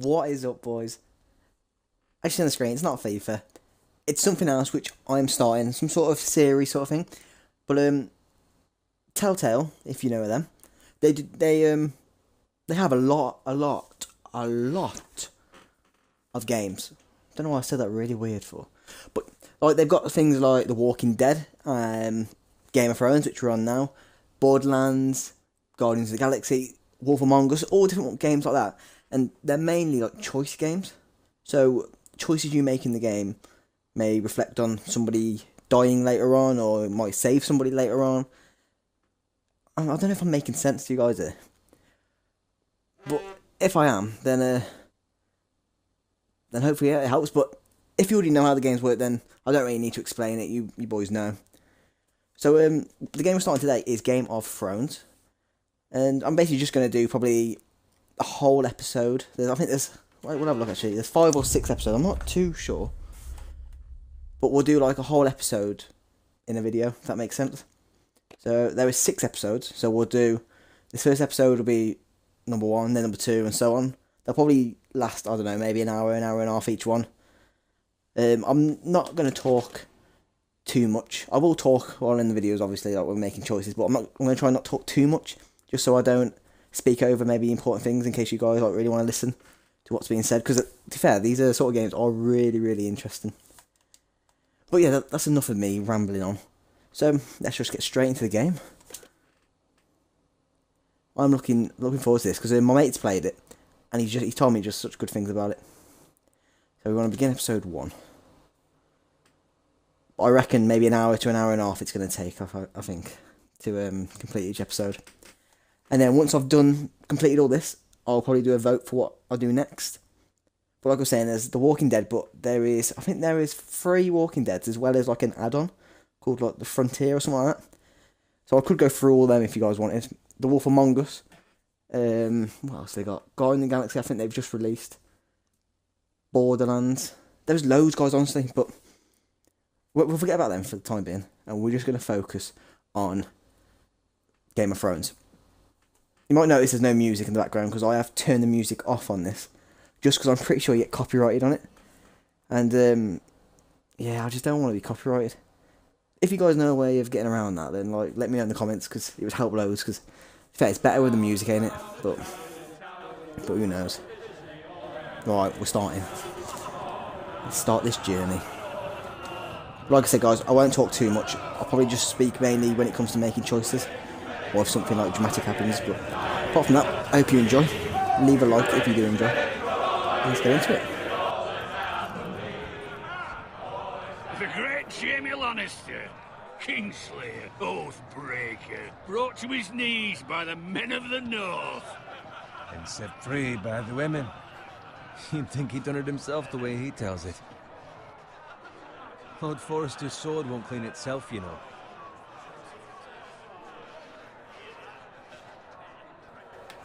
What is up, boys? As you see on the screen, it's not FIFA. It's something else which I'm starting, some sort of series sort of thing. But Telltale, if you know them, they have a lot of games. Don't know why I said that really weird for, but like they've got things like The Walking Dead, Game of Thrones, which we're on now, Borderlands, Guardians of the Galaxy, Wolf Among Us, all different games like that, and they're mainly like choice games. So choices you make in the game may reflect on somebody dying later on, or it might save somebody later on. I don't know if I'm making sense to you guys here, but if I am, then hopefully it helps. But if you already know how the games work, then I don't really need to explain it. You boys know. So the game we're starting today is Game of Thrones, and I'm basically just going to do probably a whole episode. I think there's, we'll have a look actually. There's 5 or 6 episodes. I'm not too sure, but we'll do like a whole episode in a video, if that makes sense. So there is 6 episodes. So we'll do, this first episode will be number 1, then number 2, and so on. They'll probably last, I don't know, maybe an hour and a half each one. I'm not going to talk too much. I will talk while in the videos, obviously, like we're making choices, but I'm going to try not to talk too much, just so I don't speak over maybe important things in case you guys like really want to listen to what's being said. Because to be fair, these are sort of games are really interesting. But yeah, that's enough of me rambling on. So let's just get straight into the game. I'm looking forward to this because my mate's played it, and he told me just such good things about it. So we want to begin episode 1. I reckon maybe an hour to an hour and a half it's going to take, I think, to complete each episode. And then once I've completed all this, I'll probably do a vote for what I'll do next. But like I was saying, there's The Walking Dead, but I think there is 3 Walking Deads as well as like an add-on called like The Frontier or something like that. So I could go through all them if you guys wanted. The Wolf Among Us. What else they got? Guardians of the Galaxy, I think they've just released. Borderlands. There's loads, guys, honestly, but we'll forget about them for the time being, and we're just going to focus on Game of Thrones. You might notice there's no music in the background because I have turned the music off on this, just because I'm pretty sure you get copyrighted on it. And yeah, I just don't want to be copyrighted. If you guys know a way of getting around that, then like let me know in the comments, because it would help loads. Because it's better with the music, ain't it? But who knows? Right, we're starting. Let's start this journey. Like I said, guys, I won't talk too much. I'll probably just speak mainly when it comes to making choices, or if something like dramatic happens. But apart from that, I hope you enjoy. Leave a like if you do enjoy. Let's get into it. The great Jamie Lannister, Kingslayer, Oathbreaker, brought to his knees by the men of the North. And set free by the women. You'd think he'd done it himself the way he tells it. Lord Forrester's sword won't clean itself, you know.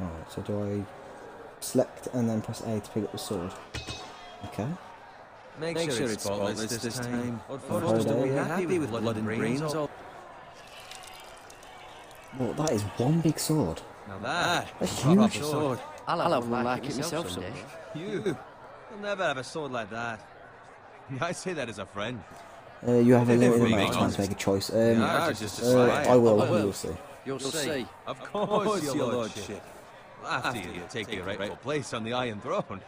Alright, so do I select and then press A to pick up the sword? Okay. Make sure it's spotless this time. Lord Forrester will be happy with blood and brains. Well, that is one big sword. Now that's a huge sword. I'll have one like it myself someday. You'll never have a sword like that. I say that as a friend. You have a limited amount of time to make a choice. I will. You'll see. You'll see. Of course, your lordship. After you take your rightful place on the Iron Throne.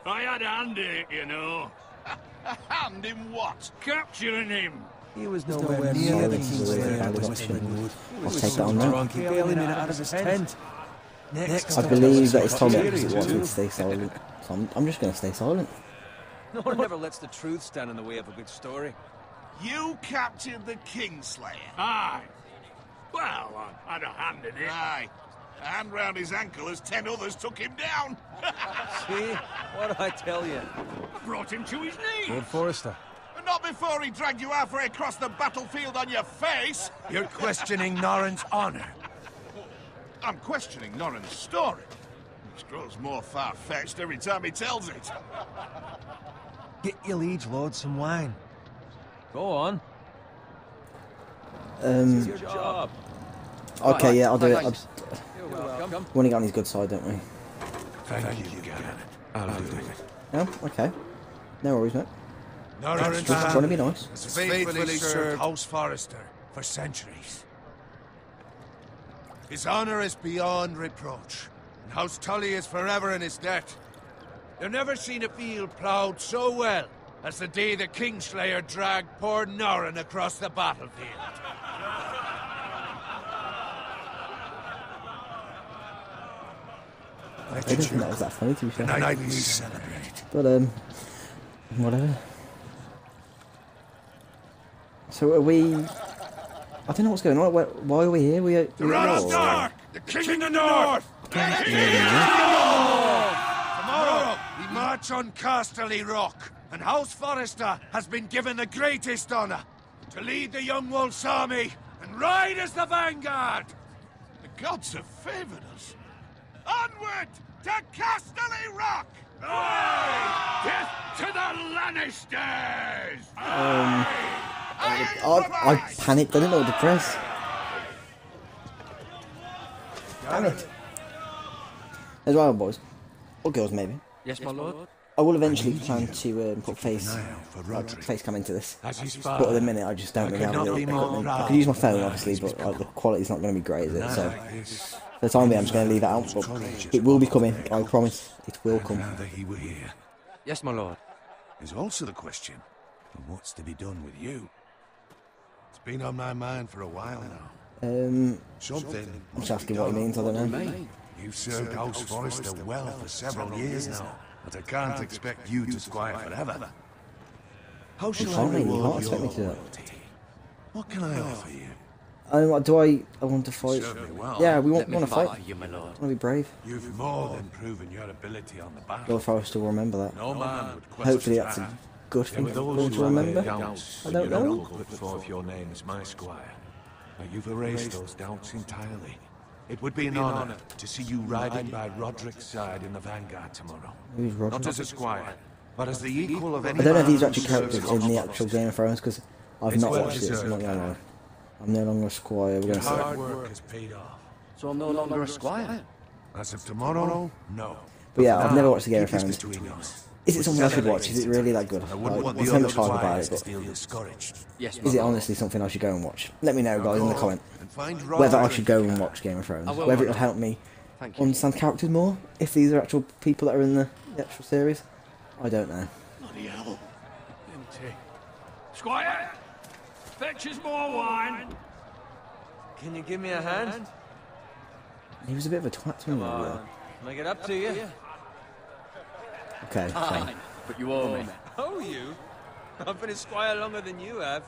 I had a hand in it, you know. A hand in what? Capturing him. He was nowhere near the Kingslayer of Whispering Wood. I'll take that on now. He barely made it out of his tent. I believe that it's told me it wants me to stay silent, so I'm just going to stay silent. No one ever lets the truth stand in the way of a good story. You captured the Kingslayer. Aye. Well, I had a hand in it. Aye. A hand round his ankle as 10 others took him down. See? What did I tell you? I brought him to his knees. Lord Forrester. But not before he dragged you halfway across the battlefield on your face. You're questioning Norrin's honor. I'm questioning Norrin's story. It grows more far-fetched every time he tells it. Get your liege lord some wine. Go on. It's your job. Okay, yeah, I'll do it. You're welcome. We want to get on his good side, don't we? Thank you, Garrett. I'll do it. Oh, okay. No worries, mate. Norrin's Just trying to be nice. has faithfully served House Forrester for centuries. His honor is beyond reproach, and House Tully is forever in his debt. They've never seen a field ploughed so well as the day the Kingslayer dragged poor Norrin across the battlefield. I didn't think that was that funny, to be fair. The night we celebrate. But, whatever. So are we... I don't know what's going on. Why are we here? We are... The Ron Stark! The King of the North! Tomorrow, we march on Casterly Rock, and House Forrester has been given the greatest honor to lead the Young Wolf's army and ride as the vanguard. The gods have favored us. Onward to Casterly Rock! Death to the Lannisters! I panicked. I didn't know what to press. Damn it. As well, boys. Or girls, maybe. Yes, my lord. I will eventually plan to put face cam into this. But at the minute, I just don't really have the equipment. I could use my phone, obviously, but the quality's not going to be great, is it? So, for the time being, I'm just going to leave it out. But it will be coming. I promise. It will come. Now that he were here, Yes, my lord. is also the question of what's to be done with you. It's been on my mind for a while now. Something. I'm just asking what he means. I don't know. You've served House Forrester well for several years now, but I can't expect you to squire forever. How shall I can't, mate, you reward can't your expect me to do that. loyalty? What can I offer you? Do I want to fight? Serve me well. Yeah, we Let want me to fight. fight for you, my lord. I want to be brave. You've more than proven your ability on the Lord battlefield. Forrester will remember that. No man would question Hopefully that's a good thing for him to remember. I don't know. Put forth your name as my squire. Now you've erased those doubts entirely. It would be an honor to see you riding by Roderick's side in the vanguard tomorrow. Who's Not Roderick? as a squire, but as the equal of any I don't know if man these are who actually serves characters House in the Forrester. actual Game of Thrones because I've It's not well watched it. So I'm not deserved, gonna lie. I'm no longer a squire. We're gonna say. Hard work has paid off. So I'm no longer a squire. As of tomorrow, no. But yeah, I've Now, never watched the Game of keep this Thrones. between us. Is it something I should watch? Is it really that good? I wouldn't want There's the so other much hype about squires it, to but feel discouraged. Yes, my is it lord. honestly something I should go and watch? Let me know, guys, in the comment And find whether I Roderick should go and watch Game of Thrones. I will, Whether my it'll help me Thank you. understand characters more. If these are actual people that are in the actual series, I don't know. Bloody hell. Empty. Squire! Fetch us more wine! Can you give me a hand? He was a bit of a twat to me. Come on. Can I get up to you? Okay, fine. Aye, but you owe me. Oh, you? I've been a squire longer than you have.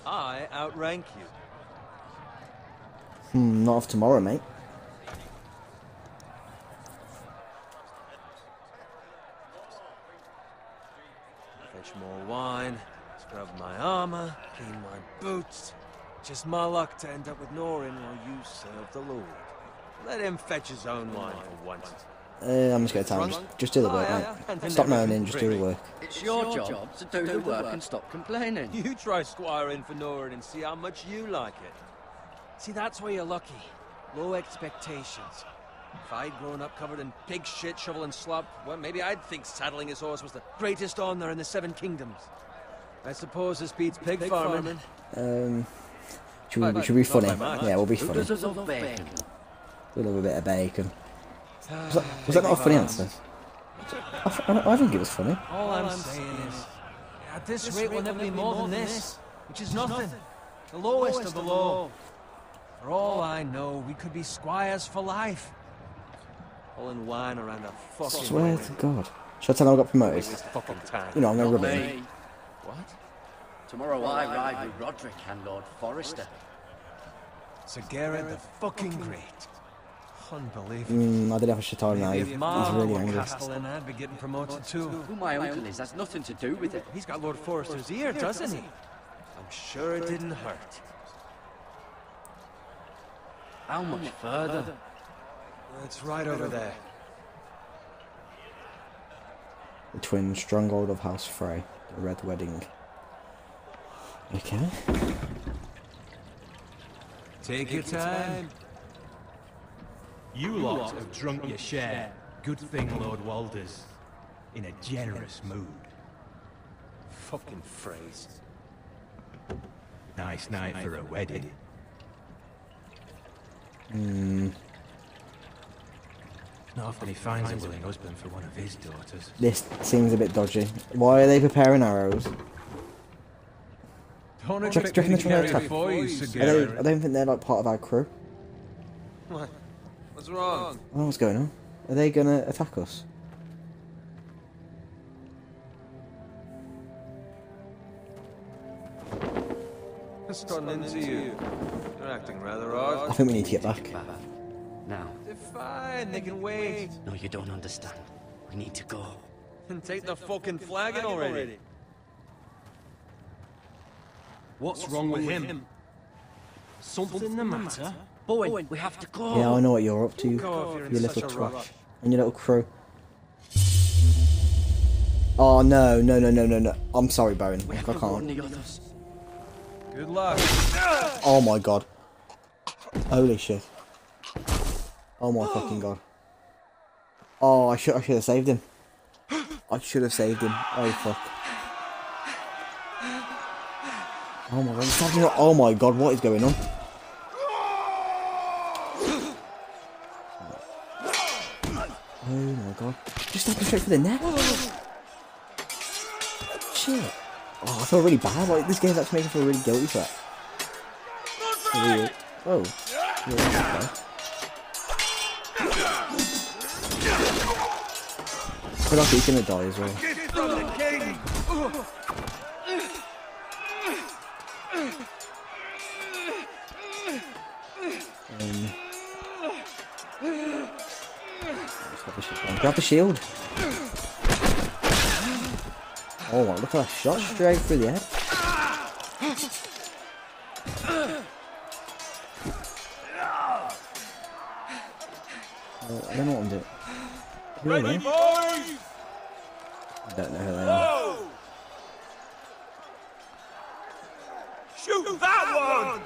I outrank you. Not of tomorrow, mate. Fetch more wine, scrub my armor, clean my boots. Just my luck to end up with Norrin while you serve the Lord. Let him fetch his own wine for once. I'm just going to tell him, just do the work, mate. Stop moaning, just do the work. It's your job to do the work and stop complaining. You try squiring for Norrin and see how much you like it. See, that's where you're lucky. Low expectations. If I'd grown up covered in pig shit, shovel and slop, well, maybe I'd think saddling his horse was the greatest honor in the Seven Kingdoms. I suppose this beats pig farming. Should we be funny? Not by much. Yeah, we'll be Who funny. doesn't love bacon? We'll have a bit of bacon. Was that not a funny answer? I think it was funny. All I'm saying is, at this rate we'll never be more than this, which is nothing. The lowest of the low. For all I know, we could be squires for life. Pulling wine around a fucking Swear to God. Should I tell him I got promoted? waste fucking time. You know, I'm going to Not rub it in. me. What? Tomorrow I ride with Roderick and Lord Forrester. Sir Garrett the fucking Great. Unbelievable. I did have a shit time now. Maybe He's if Mark really were angry. Castellan, I'd be getting promoted too. Who my uncle is has nothing to do with it. He's got Lord Forrester's ear, doesn't he? I'm sure it didn't hurt. How much further? It's right over there. The twin stronghold of House Frey. The Red Wedding. Okay. Take your time. You lot have drunk your share. Good thing, Lord Walders. in a generous mood. Fucking phrase. Nice night for a wedding. Not often he finds a willing husband for one of his daughters. This seems a bit dodgy. Why are they preparing arrows? Don't Do you reckon they're trying to attack? I I don't think they're like part of our crew. What? What's wrong? I don't know what's going on. Are they gonna attack us? What's gotten into you? You're acting rather odd. I think we need to get back. Now. They're fine, they can wait. No, you don't understand. We need to go. And take the fucking flagon already. What's wrong with him? Something the matter? Boy, we have to go. Yeah, I know what you're up to, Go if you're you in little such a twat. rush. And your little crew. Oh no, no, no, no, no, no. I'm sorry, Baron. I can't. The others. Good luck. Oh my god. Holy shit. Oh my fucking god. Oh, I should have saved him. I should have saved him. Oh fuck. Oh my god. It's happening. Oh my god, what is going on? Oh my god. Just stabbed him straight for the neck. Shit. Oh, I feel really bad. Like, this game's actually making me feel really guilty for that. Weird. Oh. Yeah, okay. I feel like he's gonna die as well. Grab the shield. Oh my, look at that shot straight through the head. I don't know what I'm doing. Who are they? I don't know who they are. Shoot that one!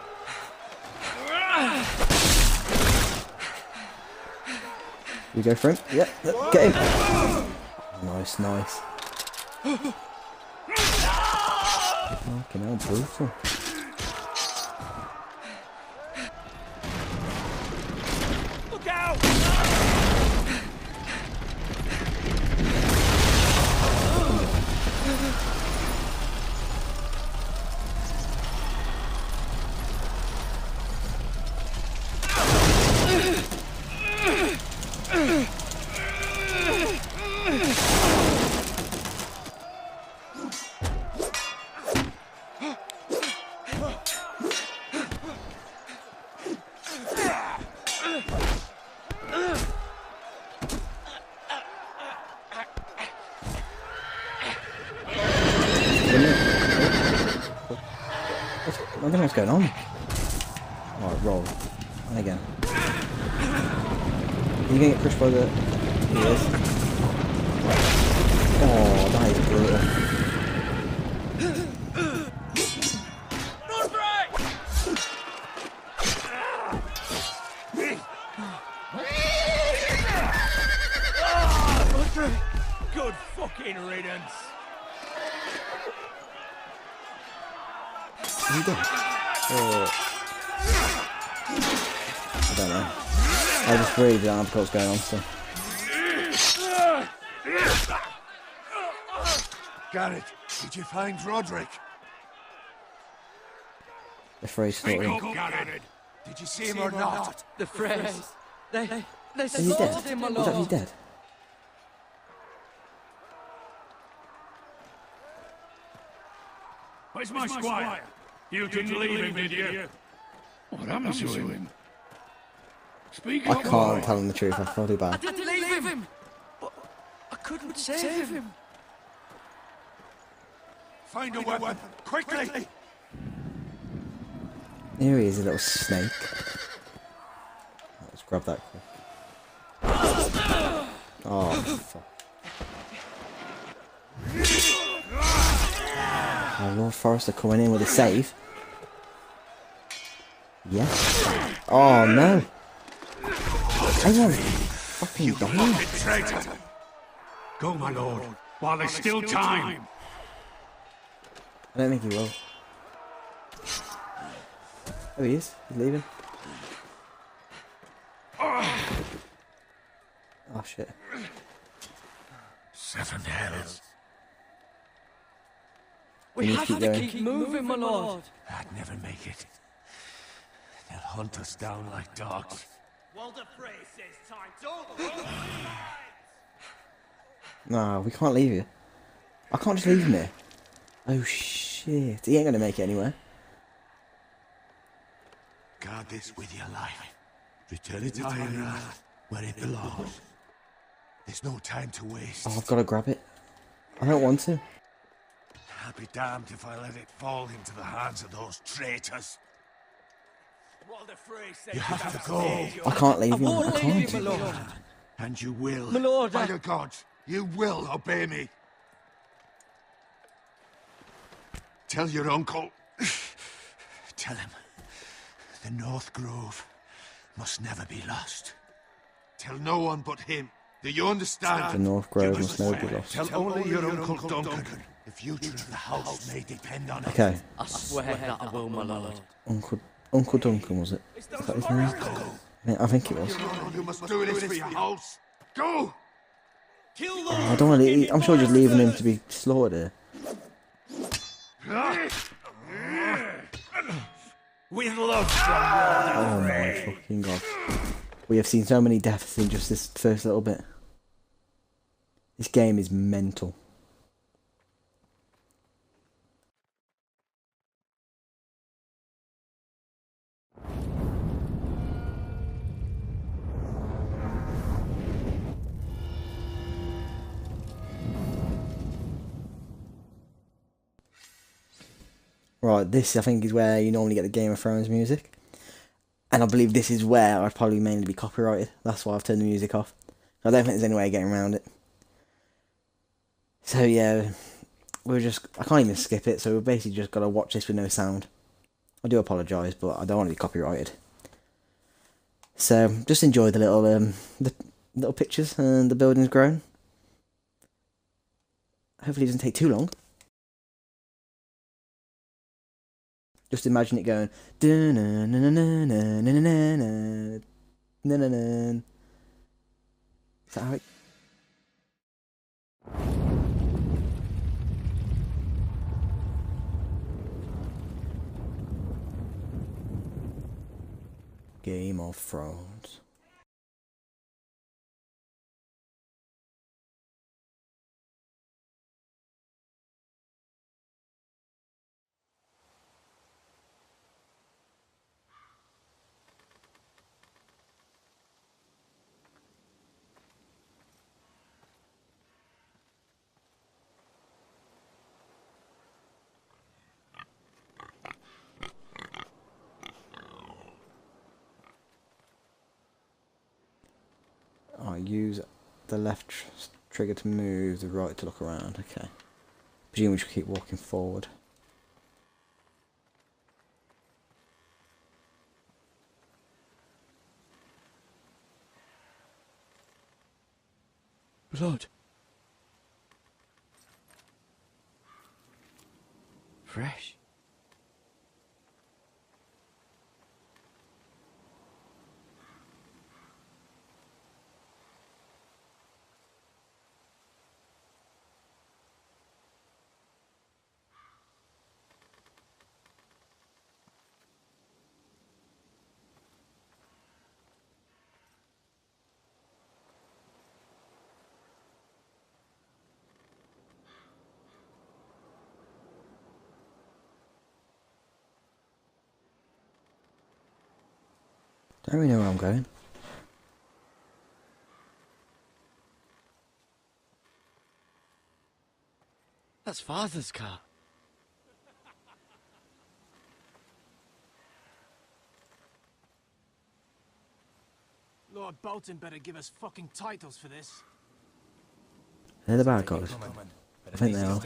You go for him? Yep, get him. Nice, nice. Fucking hell, brutal. Look out! I don't know what's going on. Alright, roll. And again. Are you gonna get pushed by the... He is. Oh, that is brutal. Good fucking riddance. Are you dead? I don't know. I just really don't have what's going on still. Garrett, did you find Roderick? The phrase Speak story. up, Garrett. Did you see him or not? The phrase. They Is he dead? slaughtered him, my Is that he's lord. dead? Where's my squire? You didn't leave him, did you? What happened to him? Speak I up, can't boy. tell him the truth, I feel too I bad. didn't leave him. But I couldn't save him. Find a weapon, quickly! Here he is, a little snake. Let's grab that quick. Oh, fuck. Oh, Lord Forrester coming in with a save. Yes. Oh, no. Everyone's fucking dying. Traitor! Go, my lord, while there's still time. I don't think he will. Oh, he is. He's leaving. Oh, shit. 7 hells. We have to keep moving, my lord. I'd never make it. They'll hunt us down like dogs. Walder Frey says time to... No, we can't leave you. I can't just leave him here. Oh, shit. He ain't going to make it anywhere. Guard this with your life. Return it to Ironrath, where it belongs. There's no time to waste. Oh, I've got to grab it. I don't want to. I'll be damned if I let it fall into the hands of those traitors. Walder Frey says You have to go. I can't leave you. I can't. My lord. And you will. My lord, By the gods, you will obey me. Tell your uncle. Tell him. The North Grove must never be lost. Tell no one but him. Do you understand? The North Grove must never be lost. Tell only your Uncle Duncan. The future of the house may depend on it. Okay. I swear that I will, my lord. Uncle Duncan, was it? Is that his name? I think it was. You must do this for your house. Go! I don't want to. I'm sure just leaving him to be slaughtered here. With love Oh my fucking god. We have seen so many deaths in just this first little bit. This game is mental. Right, this I think is where you normally get the Game of Thrones music. And I believe this is where I'd probably mainly be copyrighted. That's why I've turned the music off. I don't think there's any way of getting around it. So yeah, I can't even skip it, so we've basically just got to watch this with no sound. I do apologise, but I don't want to be copyrighted. So just enjoy the little pictures and the buildings growing. Hopefully it doesn't take too long. Just imagine it going. Is that how it? Game of Thrones. Use the left trigger to move, the right to look around. Okay. Presume we should keep walking forward. Blood. Fresh. Don't really know where I'm going. That's Father's car. Lord Bolton better give us fucking titles for this. They're the bad guys. I think they are.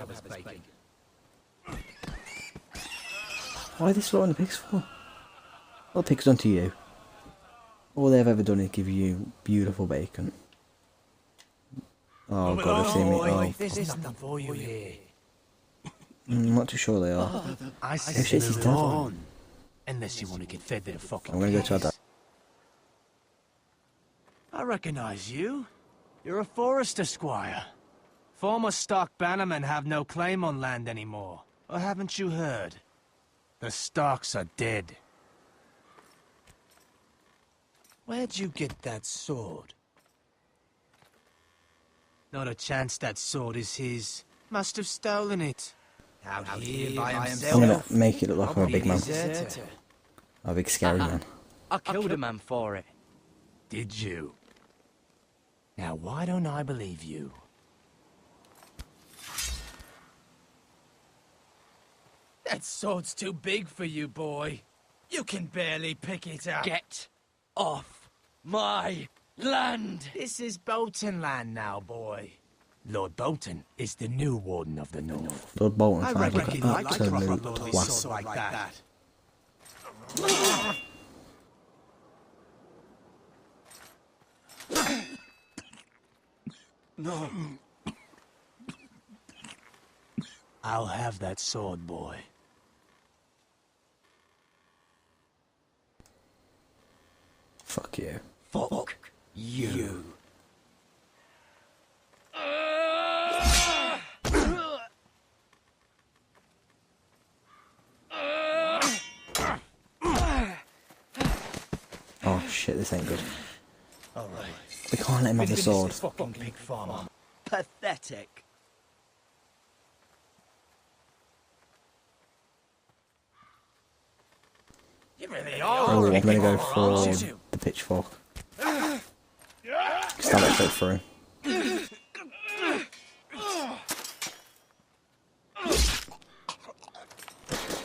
Why are they slaughtering the pigs for? What pigs done to you? All they've ever done is give you beautiful bacon. Oh god, they've seen me. Oh, There's nothing for you here. I'm not too sure they are. I Oh say shit, he's move dead. on. Unless you want to get fed to the fucking I'm gonna go to pigs. that. I recognize you. You're a forester squire. Former stock bannermen have no claim on land anymore. Or haven't you heard? The Starks are dead. Where'd you get that sword? Not a chance that sword is his. Must have stolen it. Out here by himself. I'm gonna make it look like I'm a big man. Deserter. A big scary man. I killed a man for it. Did you? Now why don't I believe you? That sword's too big for you, boy. You can barely pick it up. Get off my land! This is Bolton land now, boy. Lord Bolton is the new Warden of the North. Lord Bolton I sounds like reckon an he'd like to absolute rock a lordly twat. sword like that. No. I'll have that sword, boy. Fuck you. Fuck you. Oh shit, this ain't good. All right. We can't let him have the sword. Fucking pig farmer. Pathetic. You really Oh, are. I'm gonna go for the pitchfork. Stab it straight through.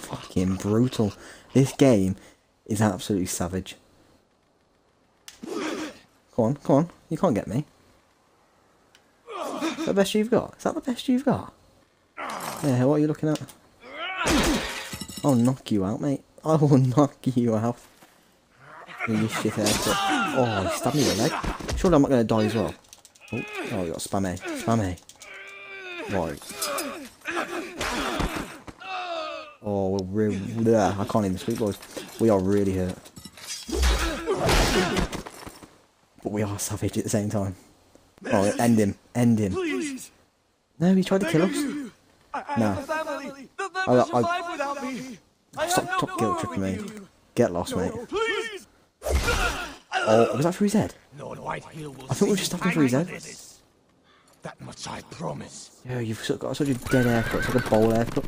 Fucking brutal. This game is absolutely savage. Come on. You can't get me. Is that the best you've got? Is that the best you've got? Yeah, what are you looking at? I'll knock you out, mate. I will knock you out. You shit haircut. Oh, he stabbed me in the leg. Surely I'm not going to die as well. Oh, you got spam A. Spam A. Right. Oh, we're really... I can't even speak, boys. We are really hurt. But we are savage at the same time. Oh, end him. End him. Please. No, he tried to kill us. No. Stop guilt tripping me. Get lost, mate. Please. Oh, was that for his head? Lord Whitehill will I thought we were just stopping for his head. That much I promise. Yo, you've got such a dead haircut. It's like a bowl haircut.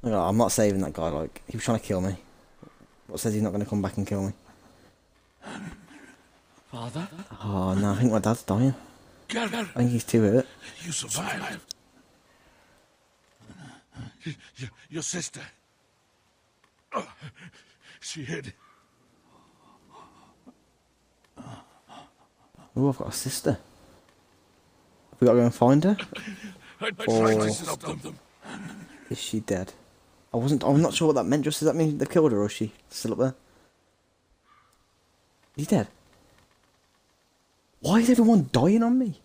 No, I'm not saving that guy. Like, he was trying to kill me. What says he's not going to come back and kill me? Father? Oh, no, I think my dad's dying. Gareth, I think he's too hurt. you survived. Your sister. Oh, she hid. Oh, I've got a sister. Have we got to go and find her? I tried to stop them. Is she dead? I'm not sure what that meant. Just does that mean they've killed her, or is she still up there? Is he dead? Why is everyone dying on me?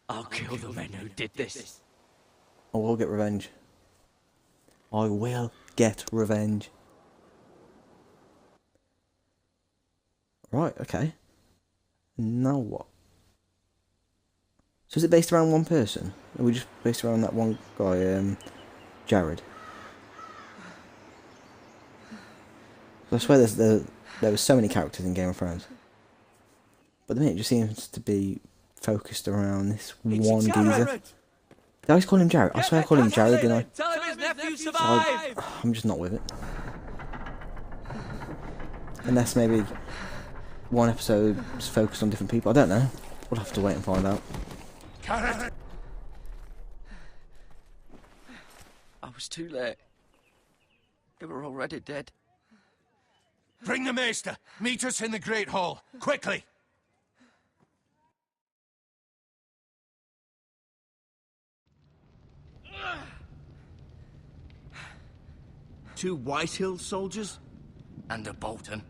I'll kill the men who did this. I will get revenge. I will get revenge. Right, okay. Now what? So is it based around one person? Or are we just based around that one guy, Jared? I swear there were so many characters in Game of Thrones. But at the minute it just seems to be focused around this one geezer. Did I always call him Jared? I swear I called him Jared, didn't I? Tell him his nephew survived! I'm just not with it. Unless maybe one episode is focused on different people. I don't know. We'll have to wait and find out. Gareth! I was too late. They were already dead. Bring the maester. Meet us in the Great Hall. Quickly! Two Whitehill soldiers? And a Bolton.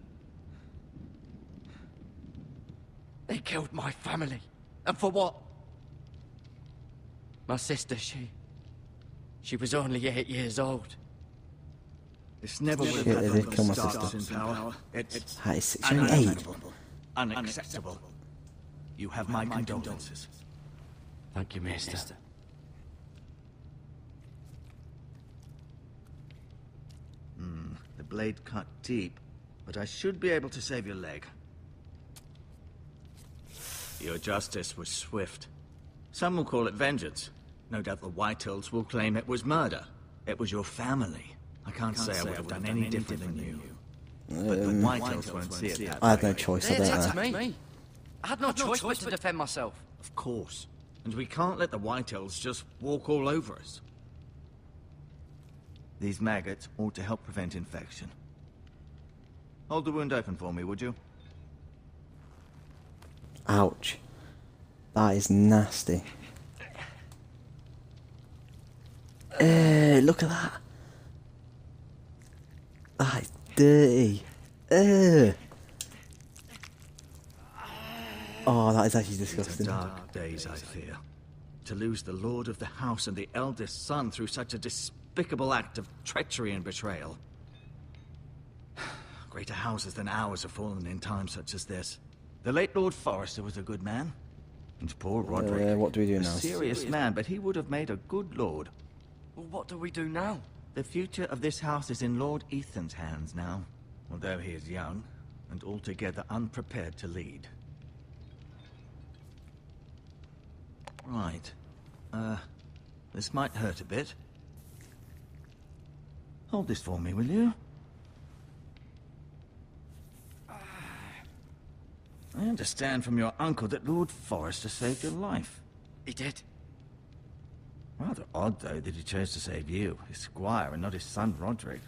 They killed my family. And for what? My sister, she was only 8 years old. This never would Shit, have they happened did kill my from Starks sister. in power. It's That is 6 and 8. unacceptable. You have my condolences. Thank you, Maester. The blade cut deep, but I should be able to save your leg. Your justice was swift. Some will call it vengeance. No doubt the Whitehills will claim it was murder. It was your family. I can't say I would have done any different than you. But the Whitehills won't see it that way. I had no choice, I They don't attacked know. me. I had no choice but to defend myself. Of course. And we can't let the Whitehills just walk all over us. These maggots ought to help prevent infection. Hold the wound open for me, would you? Ouch. That is nasty. Look at that. That is dirty. Oh, that is actually disgusting. Dark days, I fear. To lose the lord of the house and the eldest son through such a despicable act of treachery and betrayal. Greater houses than ours have fallen in times such as this. The late Lord Forrester was a good man. And poor Roderick. What do we do a now? serious man, but he would have made a good lord. Well, what do we do now? The future of this house is in Lord Ethan's hands now. Although he is young, and altogether unprepared to lead. Right. This might hurt a bit. Hold this for me, will you? I understand from your uncle that Lord Forrester saved your life. He did. Rather odd, though, that he chose to save you, his squire, and not his son Roderick.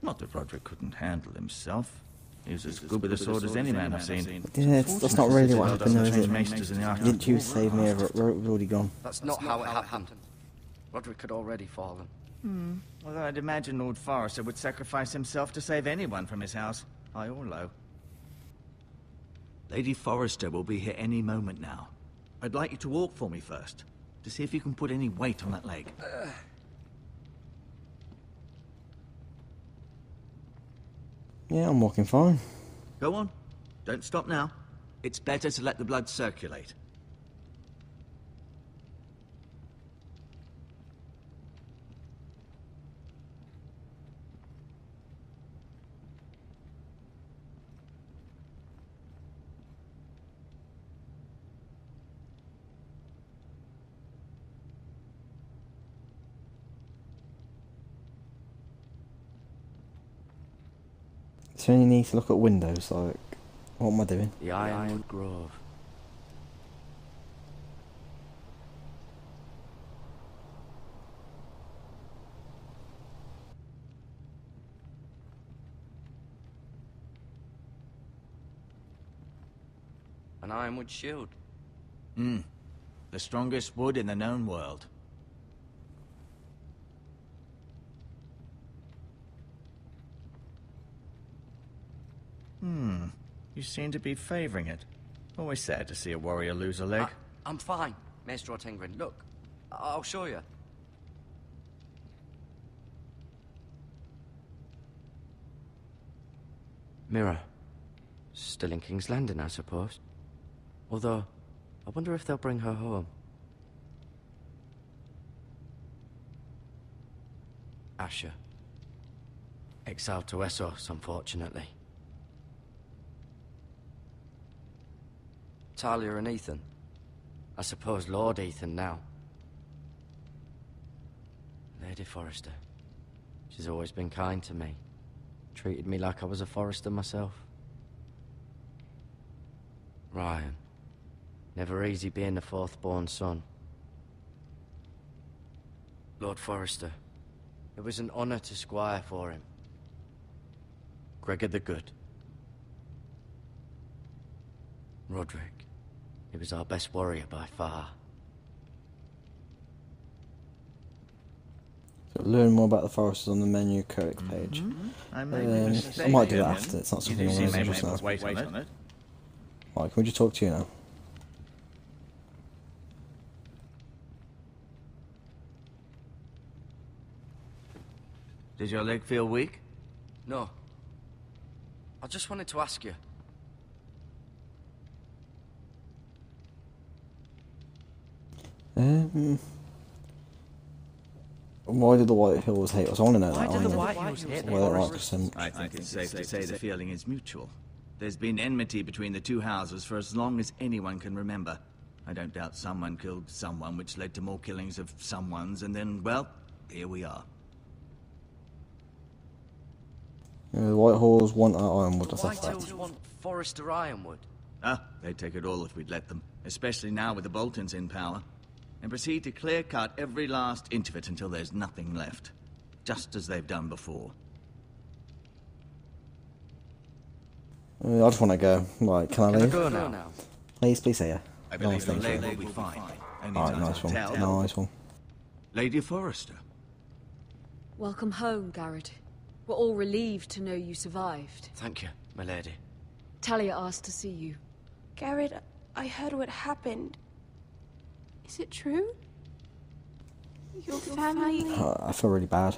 Not that Roderick couldn't handle himself. He was as good with a sword as any man I've seen. Yeah, that's not really what happened, though, is it? Maesters in the You didn't choose to save me, we've already gone. That's not how it happened. Roderick had already fallen. Although I'd imagine Lord Forrester would sacrifice himself to save anyone from his house, high or low. Lady Forrester will be here any moment now. I'd like you to walk for me first, to see if you can put any weight on that leg. Yeah, I'm walking fine. Go on. Don't stop now. It's better to let the blood circulate. So you need to look at windows, like, what am I doing? The Ironwood Grove. An ironwood shield. The strongest wood in the known world. You seem to be favoring it. Always sad to see a warrior lose a leg. I'm fine, Maester Ortengrin. Look, I'll show you. Mirror. Still in King's Landing, I suppose. Although, I wonder if they'll bring her home. Asher. Exiled to Essos, unfortunately. Talia and Ethan. I suppose Lord Ethan now. Lady Forrester. She's always been kind to me. Treated me like I was a Forrester myself. Ryan. Never easy being the fourth-born son. Lord Forrester. It was an honor to squire for him. Gregor the Good. Roderick. He was our best warrior by far. So learn more about the foresters on the menu codec page. I I might do that after. It's not something I'm going to do just now. Wait on it. Right, can we just talk to you now? Does your leg feel weak? No. I just wanted to ask you. Why did the White Hills hate us? I want to know that. Why did the White Hills hate us? I think it's safe to say the feeling is mutual. There's been enmity between the two houses for as long as anyone can remember. I don't doubt someone killed someone, which led to more killings of someones, and then, well, here we are. The White Halls want our Ironwood. That's a White fact. Hills want Forrester Ironwood. Ah, they'd take it all if we'd let them, especially now with the Boltons in power. And proceed to clear-cut every last inch of it until there's nothing left. Just as they've done before. I just want to go. Like, can I leave? Go now. Please say yeah. I believe the leg will be fine. Only Alright, time nice to one. tell. Nice one. Lady Forrester. Welcome home, Garrett. We're all relieved to know you survived. Thank you, my lady. Talia asked to see you. Garrett, I heard what happened. Is it true? Your family... I feel really bad.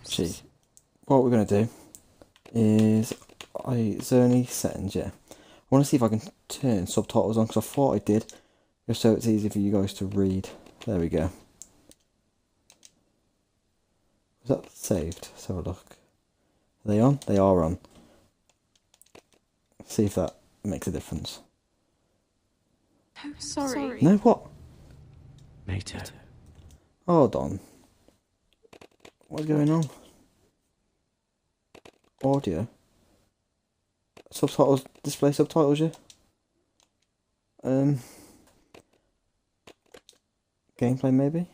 See, what we're going to do is... Is there any settings? Yeah. I want to see if I can turn subtitles on, because I thought I did. Just so it's easy for you guys to read. There we go. Is that saved? Let's have a look. Are they on? They are on. See if that makes a difference. I'm sorry. No, what? Me too. Hold on. What's going on? Audio. Subtitles. Display subtitles, yeah? Gameplay, maybe?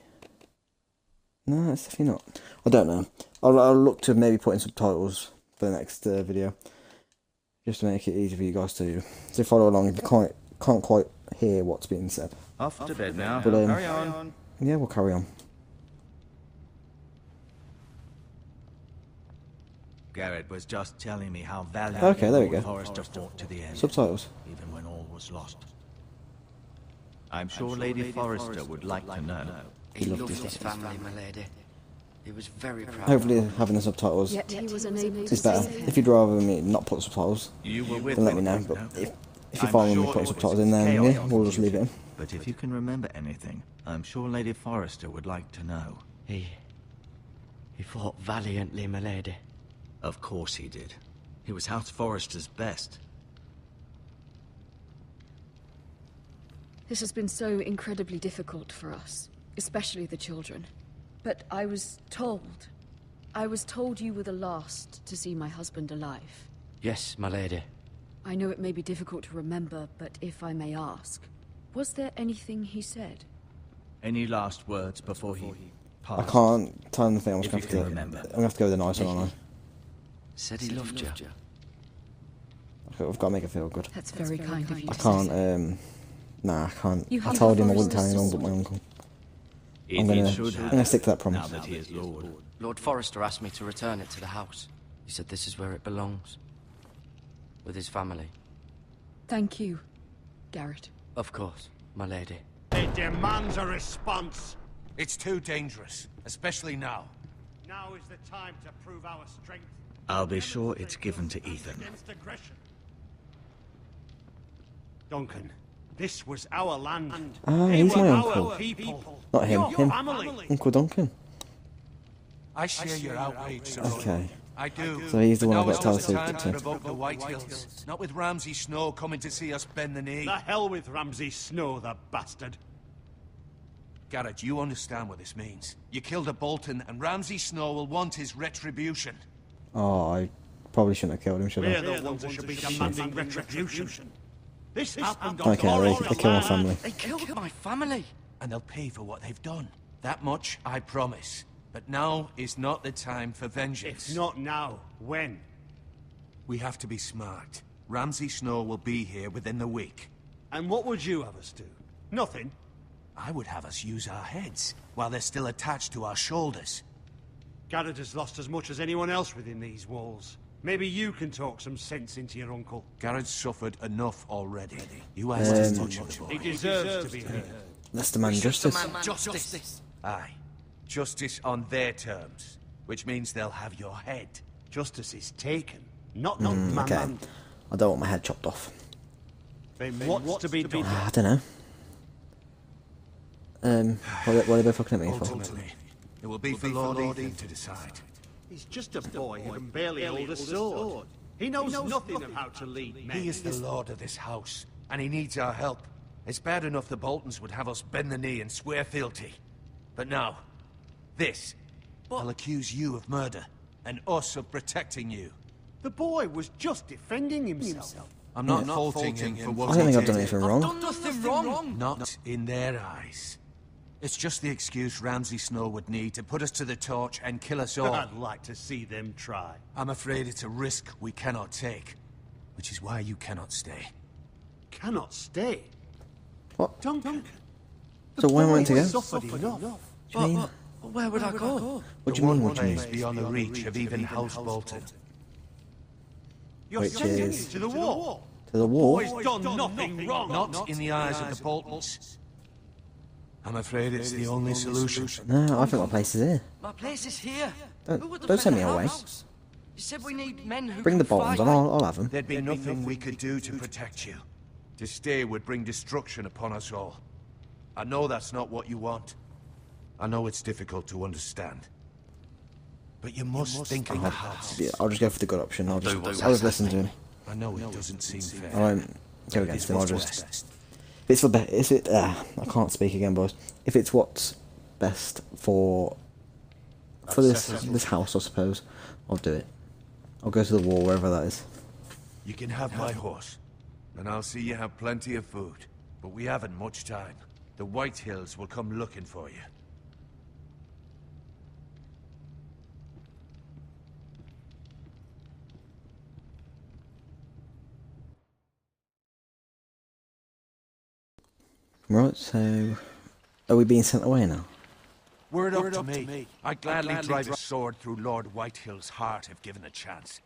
No, it's definitely not. I don't know. I'll look to maybe put in subtitles for the next video. Just to make it easy for you guys to follow along if you can't quite hear what's being said. Off to bed now. But, Carry on. Yeah, we'll carry on. Garrett was just telling me how valiantly Okay, there we go. Forrester fought to the end. Subtitles. Even when all was lost. I'm sure Lady Forrester would like to know. He loved his family, my lady. He was very proud. Hopefully having the subtitles Yet he was unable is to better. see If you'd rather me not put subtitles, You were with then let me know. But if you're fine with me putting subtitles in there, yeah, we'll just leave it in. But if you can remember anything, I'm sure Lady Forrester would like to know. He fought valiantly, my lady. Of course he did. He was House Forrester's best. This has been so incredibly difficult for us, especially the children. But I was told you were the last to see my husband alive. Yes, my lady. I know it may be difficult to remember, but if I may ask, was there anything he said? Any last words before he I passed? can't turn the thing. I'm If just you gonna can have to. remember. I'm gonna have to go with the nice one, aren't Said he loved you. I? I've got to make it feel good. That's very kind of you I to can't. say. Nah, I can't. You I have told the him I wouldn't tell Forrester's anyone but sword. my uncle. If I'm he gonna should have, stick to that promise. now that he is Lord. Lord Forrester asked me to return it to the house. He said this is where it belongs. With his family. Thank you, Garrett. Of course, my lady. It demands a response. It's too dangerous, especially now. Now is the time to prove our strength. I'll be sure it's given to Ethan. Against aggression. Duncan, this was our land. Ah, They he's were my our uncle. people. Not him. Your Him. family. Uncle Duncan. I share your outrage, Sir. Okay. I do. So he's the But one now I've got is to not tell the us time to. to provoke the White Hills. Not with Ramsay Snow coming to see us bend the knee. The hell with Ramsay Snow, the bastard. Garrett, you understand what this means. You killed a Bolton, and Ramsay Snow will want his retribution. Oh, I probably shouldn't have killed him, should We're I? the ones who should be demanding retribution. This happened on Okay, our they killed my family. They killed my family. And they'll pay for what they've done. That much, I promise. But now is not the time for vengeance. If not now, when? We have to be smart. Ramsay Snow will be here within the week. And what would you have us do? Nothing. I would have us use our heads, while they're still attached to our shoulders. Garrett has lost as much as anyone else within these walls. Maybe you can talk some sense into your uncle. Garrett's suffered enough already. You asked as much of the boy. He deserves to be heard. Let's demand justice. Justice. Aye. Justice on their terms, which means they'll have your head. Justice is taken, not okay. I don't want my head chopped off. What's to be done? I don't know. What are they both looking at me for? Ultimately, it will be for Lord Ethan to decide. He's just a boy who can barely hold a sword. He knows nothing of how to lead men. He is the lord of this house, and he needs our help. It's bad enough the Boltons would have us bend the knee and swear fealty. But now, this. I'll accuse you of murder, and us of protecting you. The boy was just defending himself. I'm not faulting him for what I don't think I've done anything wrong. Done nothing wrong. Not in their eyes. It's just the excuse Ramsay Snow would need to put us to the torch and kill us all. I'd like to see them try. I'm afraid it's a risk we cannot take, which is why you cannot stay. Cannot stay? What? Duncan. So where am I meant to go? Suffered enough. What do you mean? Where would I go? What do you mean? What do you mean? Place beyond the reach of even House Bolton. You're Which sending is- him to the wall. To the wall? Boy's done nothing wrong. Not in the eyes of the Boltons. I'm afraid it's the only solution. No, I think my place is here. My place is here. Don't send me away. You said we need men who Bring the can Boltons fight. on, I'll have them. There'd be nothing we could do to protect you. To stay would bring destruction upon us all. I know that's not what you want. I know it's difficult to understand. But you must think of the house. Yeah, I'll just go for the good option. I'll just listen to him. I know it doesn't seem fair. I won't go against him. I'll just. If it's for I can't speak again, boys. If it's what's best for this house, I suppose, I'll do it. I'll go to the wall wherever that is. You can have my horse, and I'll see you have plenty of food. But we haven't much time. The White Hills will come looking for you. Right, so are we being sent away now? Word up to me. I'd gladly drive a sword through Lord Whitehill's heart if given a chance.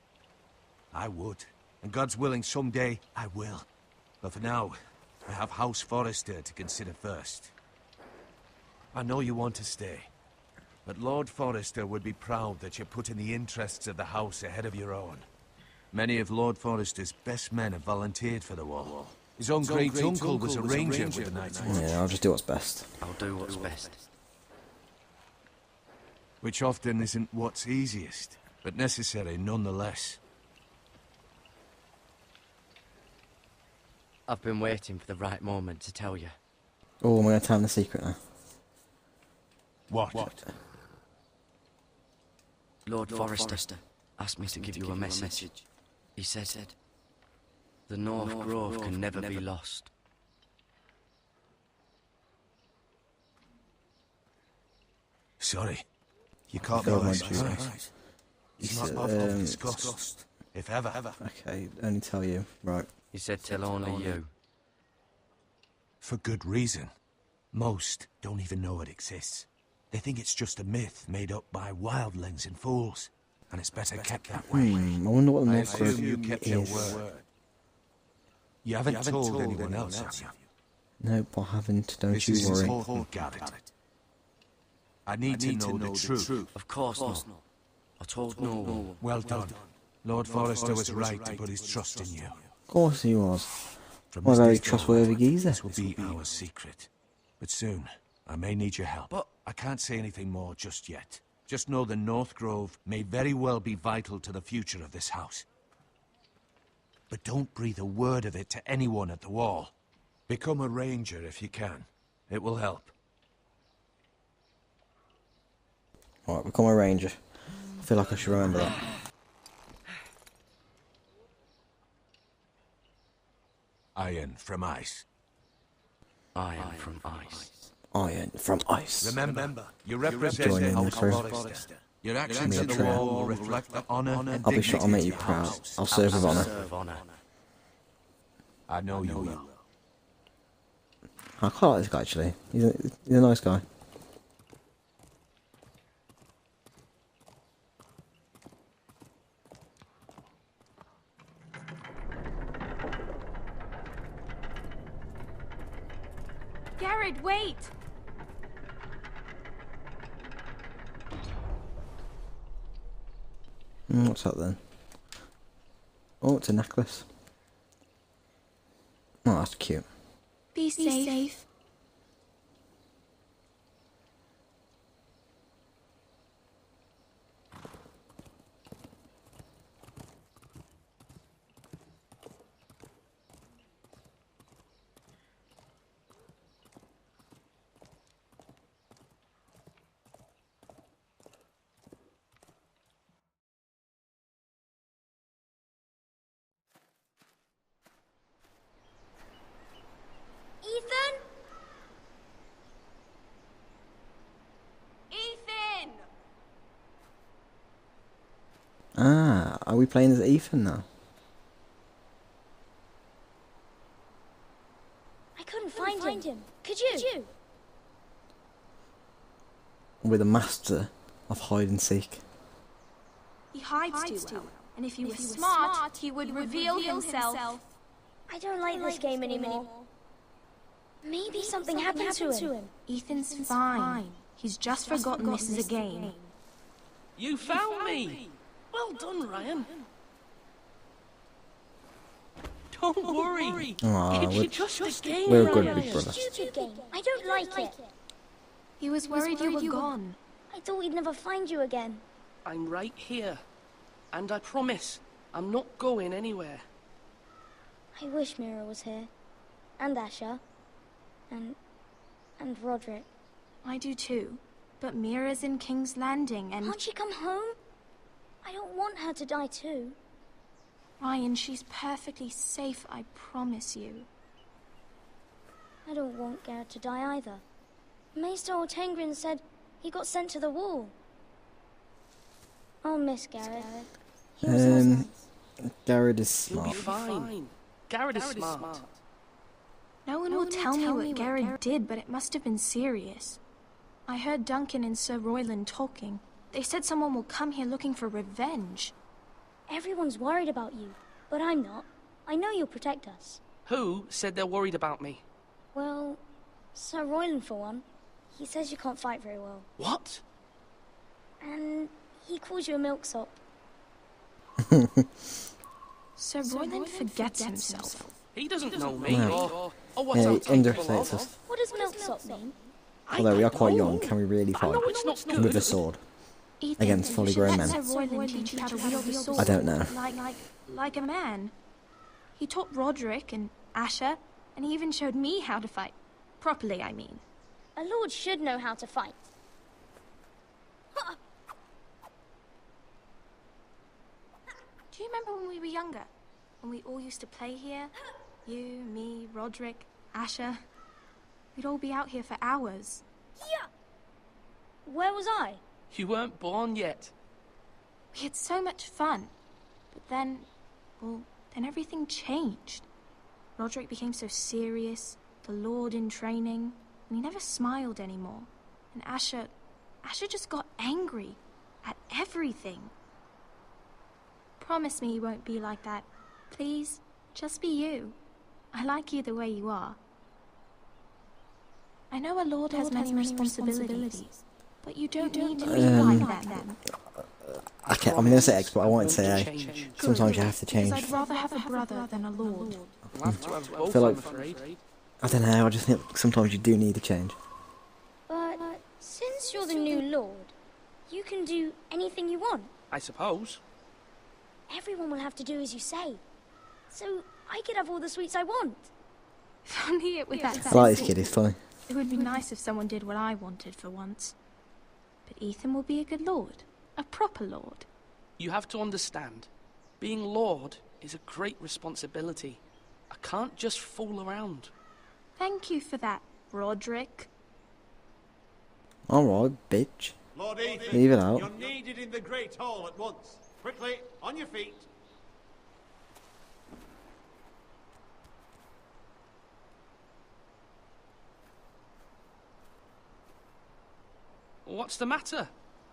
I would. And God's willing, someday I will. But for now, I have House Forrester to consider first. I know you want to stay. But Lord Forrester would be proud that you're putting the interests of the house ahead of your own. Many of Lord Forrester's best men have volunteered for the war. His own great-uncle was a ranger with the Night's Watch. Yeah, I'll just do what's best. I'll do what's best. Which often isn't what's easiest, but necessary nonetheless. I've been waiting for the right moment to tell you. Oh, I'm going to tell him the secret now. What? Lord Forrester asked me to give you a message. He said, the North Grove can never be lost. Sorry. You can't be my by duty. surprise. It's not of disgust, if ever. Okay, only tell you. Right. He said tell only you. For good reason. Most don't even know it exists. They think it's just a myth made up by wildlings and fools. And it's better kept that way. I wonder what the I North Grove assume you kept your is. word. You haven't told anyone else, have you? Nope, I haven't. Don't This you is worry. important, Garrett. I need to know the truth. Of course not. I told no one. Well done. Lord Forrester was right to put his trust in you. Of course he was. From What a this very day trustworthy forward, geezer. This will be our secret. But soon, I may need your help. But I can't say anything more just yet. Just know the North Grove may very well be vital to the future of this house. But don't breathe a word of it to anyone at the wall. Become a ranger if you can. It will help. Alright, become a ranger. I feel like I should remember that. Iron from ice. Iron from ice. Iron from ice. Remember, you represent Join the in the House crew. of Forrester. Your actions Me at the too. wall will reflect the honor and I'll be sure dignity I'll make of you the proud. house. I'll serve with honour. Serve honor. I know you will. I quite like this guy actually. He's a nice guy. Garrett, wait! What's that then? Oh, it's a necklace. Oh, that's cute. Be safe. Ethan? Ethan! Ah, are we playing as Ethan now? I couldn't find him. Could you? We're the master of hide and seek. He hides too well. And if he was smart, he would reveal himself. I don't like this game anymore. Maybe something happened to him. Ethan's fine. He's just forgotten this is a game. You found me! Well done, Ryan. Don't worry. It's just a game, we're a good Ryan. big brother. Stupid game. I don't like it. He was worried you were gone. I thought we'd never find you again. I'm right here. And I promise, I'm not going anywhere. I wish Mira was here. And Asher. And Roderick. I do too. But Mira's in King's Landing and... Can't she come home? I don't want her to die too. Ryan, she's perfectly safe, I promise you. I don't want Garrett to die either. Maester Ortengrin said he got sent to the wall. I'll miss Garrett. He was nice. Garrett is You'll smart. be fine. Garrett is smart. No one will tell me what Garrett did, but it must have been serious. I heard Duncan and Sir Royland talking. They said someone will come here looking for revenge. Everyone's worried about you, but I'm not. I know you'll protect us. Who said they're worried about me? Well, Sir Royland for one. He says you can't fight very well. What? And he calls you a milksop. Sir Royland forgets himself. He doesn't know me, No. or what Yeah, I'm he capable underestimates of. us. What does milksop mean? Although we are quite young, can we really I fight know it's not good. with a sword Ethan, against fully grown men? Sir Royland teach you how to wield the sword. I don't know. Like a man. He taught Roderick and Asher, and he even showed me how to fight. Properly, I mean. A lord should know how to fight. Do you remember when we were younger? When we all used to play here? You, me, Roderick, Asher. We'd all be out here for hours. Yeah. Where was I? You weren't born yet. We had so much fun. But then, well, then everything changed. Roderick became so serious, the Lord in training, and he never smiled anymore. And Asher just got angry at everything. Promise me you won't be like that. Please, just be you. I like you the way you are. I know a lord has many responsibilities, but you don't need to be like them. Okay, I'm going to say X, but I wanted to say A. Sometimes you have to change. Because I'd rather have a brother than a lord. I feel like, I don't know, I just think sometimes you do need to change. But since you're the new lord, you can do anything you want. I suppose. Everyone will have to do as you say. So I could have all the sweets I want. If only it were that I like this simple. kid, he's funny. It would be nice if someone did what I wanted for once. But Ethan will be a good lord. A proper lord. You have to understand, being Lord is a great responsibility. I can't just fool around. Thank you for that, Roderick. Alright, bitch. Lord Ethan, Leave it out. you're needed in the Great Hall at once. Quickly, on your feet. What's the matter?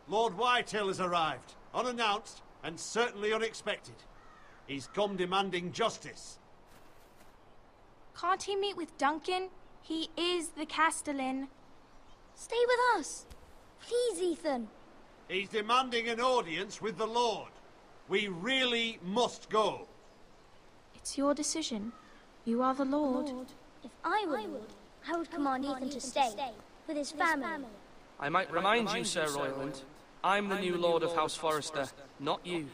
Lord Whitehill has arrived, unannounced and certainly unexpected. He's come demanding justice. Can't he meet with Duncan? He is the Castellan. Stay with us. Please, Ethan. He's demanding an audience with the Lord. We really must go. It's your decision. You are the Lord. If I were Lord, I would command Ethan to stay with his family. I might remind you, Sir Royland, I'm the new Lord of House Forrester, not you.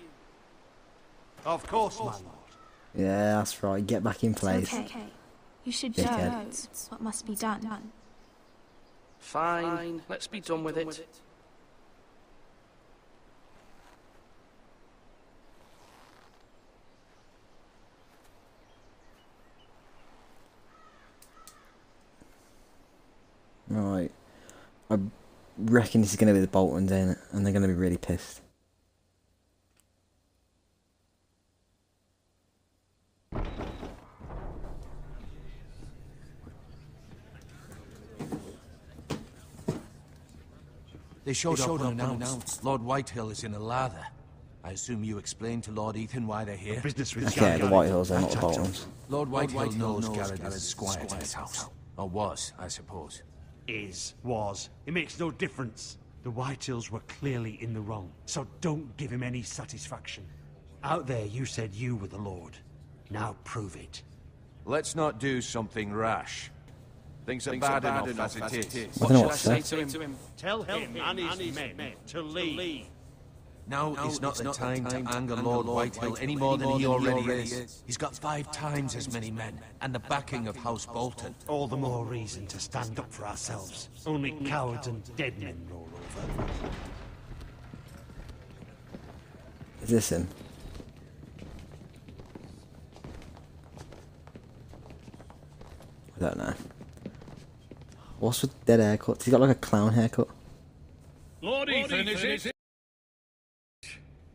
Of course, my lord. Yeah, that's right. Get back in place. Okay. You should Dickhead. know what must be done. Fine, let's be done with it. Right. I reckon this is going to be the Boltons, ain't it? And they're going to be really pissed. They showed up unannounced. Lord Whitehill is in a lather. I assume you explained to Lord Ethan why they're here? Business with Okay, the Whitehills are not the Boltons. Lord Whitehill knows Garrett is a squire to his house. Or was, I suppose. Was. It makes no difference. The Whitehills were clearly in the wrong, so don't give him any satisfaction. Out there you said you were the Lord. Now prove it. Let's not do something rash. Things are bad enough as it is. I don't know What what should I to say say. to him? Tell him and his men to leave. Now is not the time to anger Lord Whitehill any more than he already is. He's got 5 times as many men, and the backing of House Bolton. All the more reason to stand up for ourselves. Only cowards and dead men roll over. Is this him? I don't know. What's with dead haircut? He's got like a clown haircut. Lord Ethan, is it?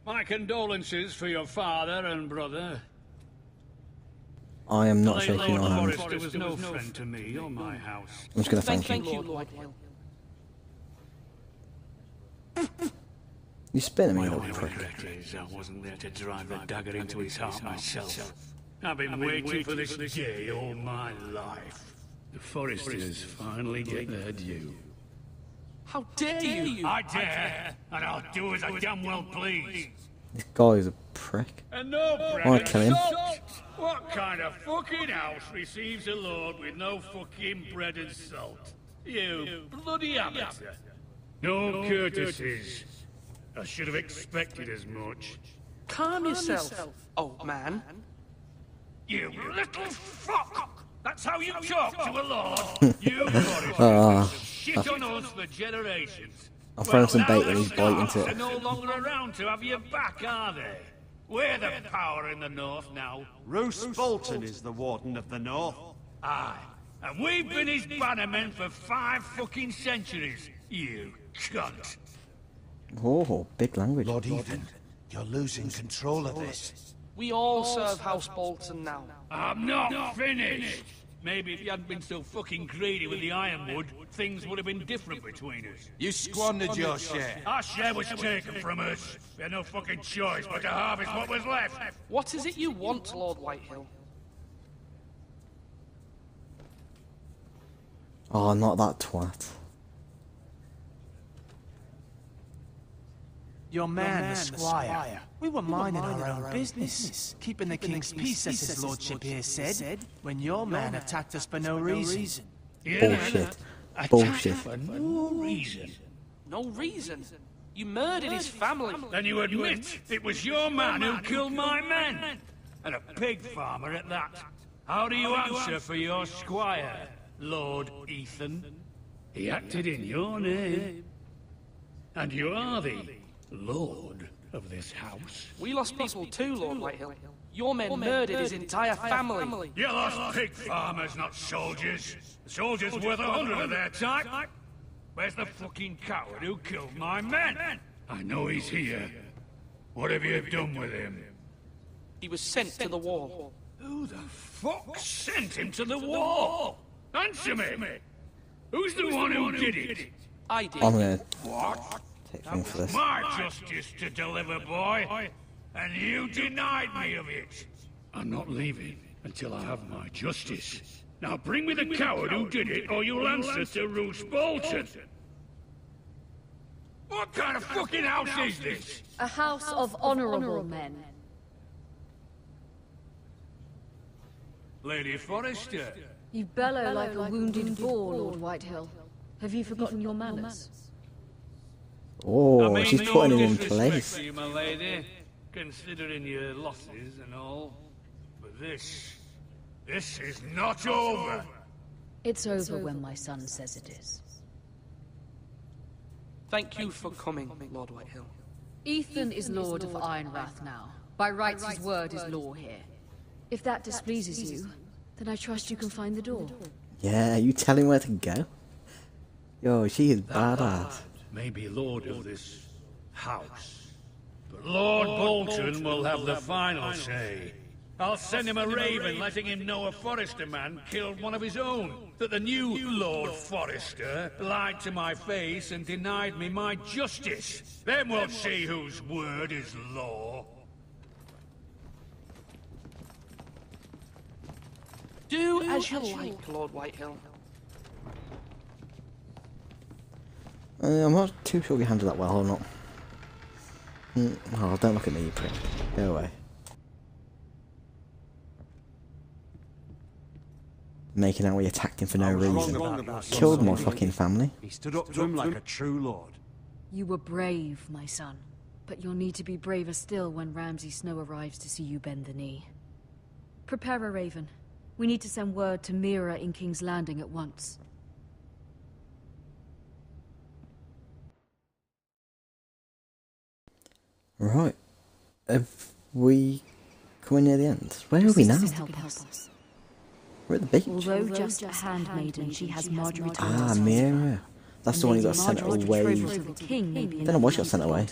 My condolences for your father and brother. I am not Lord shaking your hand. Forrester was no friend to me or my house. I'm just going to thank Thank you. you, Lord Whitehill. You spin him, My you only little prick. regret is I wasn't there to drive the dagger into his heart myself. I've been waiting for this day all my life. The Forresters finally get their due. How dare you? I dare, and I'll do as I damn well please. This guy is a prick. And no I bread wanna and kill him. salt. What kind of fucking house receives a lord with no fucking bread and salt? You bloody amateur. No courtesies. I should have expected as much. Calm yourself, old man. You little fuck! That's how you talk to a lord? You Forresters shit on us for generations. I'll throw him some now bait the and he's biting Starks to are it. no longer around to have you back, are they? We're the power in the north now. Roose Bolton is the Warden of the North. Aye. And we've been his bannermen for 5 fucking centuries. You cunt. Oh, big language. Lord Ethan, you're losing control of this. We all serve House Bolton now. I'm not finished. Maybe if you hadn't been so fucking greedy with the ironwood, things would have been different between us. You squandered your share. Our share was taken from us. We had no fucking choice but to harvest what was left. What is it you want, Lord Whitehill? Oh, not that twat. Your man, the squire. We were minding our own business, keeping the king's peace, as his lordship here said, when your man attacked us for no reason. Bullshit. Bullshit. For no reason. No reason. You murdered his family. Then you admit it was your man who killed my men. And a pig farmer at that. How do you answer for your squire, Lord Ethan? He acted in your name. And you are the Lord of this house. We lost people too, Lord Whitehill. Your men murdered his entire family. You lost pig farmers, not soldiers. The soldiers worth 100 of their type. Where's the fucking coward who killed my men? I know he's here. What have you done with him? He was sent to the wall. Who the fuck sent him to the wall? Answer me! Who's the one who did it? I did. I'm gonna What? take thing for this. My justice to deliver, boy. And you denied me of it. I'm not leaving until I have my justice. Now bring me the coward who did it, or you'll answer to Roose Bolton. What kind of fucking house is this? A house of honorable men. Lady Forrester. You bellow like a wounded boar, Lord Whitehill. Have you forgotten your manners? Oh, I mean, she's no putting him in disrespect place. to you, my lady, considering your losses and all. But this is not over. It's over when my son says it is. Thank you for coming, Lord Whitehill. Ethan is Lord of Ironrath now. By rights, his word is law here. If that displeases you, then I trust you can find the door. Yeah, you tell him where to go. Yo, she is badass. May be lord of this house, but Lord Bolton will have the final say. I'll send him a raven letting him know a Forrester man killed one of his own. That the new Lord Forrester lied to my face and denied me my justice. Then we'll see whose word is law. Do as you like, Lord Whitehill. I'm not too sure we handled that well or not. Oh, don't look at me, you prick. Go away. Making out we attacked him for no reason. Killed my fucking family. He stood up to him like a true lord. You were brave, my son. But you'll need to be braver still when Ramsay Snow arrives to see you bend the knee. Prepare a raven. We need to send word to Mira in King's Landing at once. Right. Have we come near the end? Where are we now? We're at the beach. Although just a handmaiden, she has Marjorie to Ah, Mira. That's the one who got sent away. Don't know why she got sent away.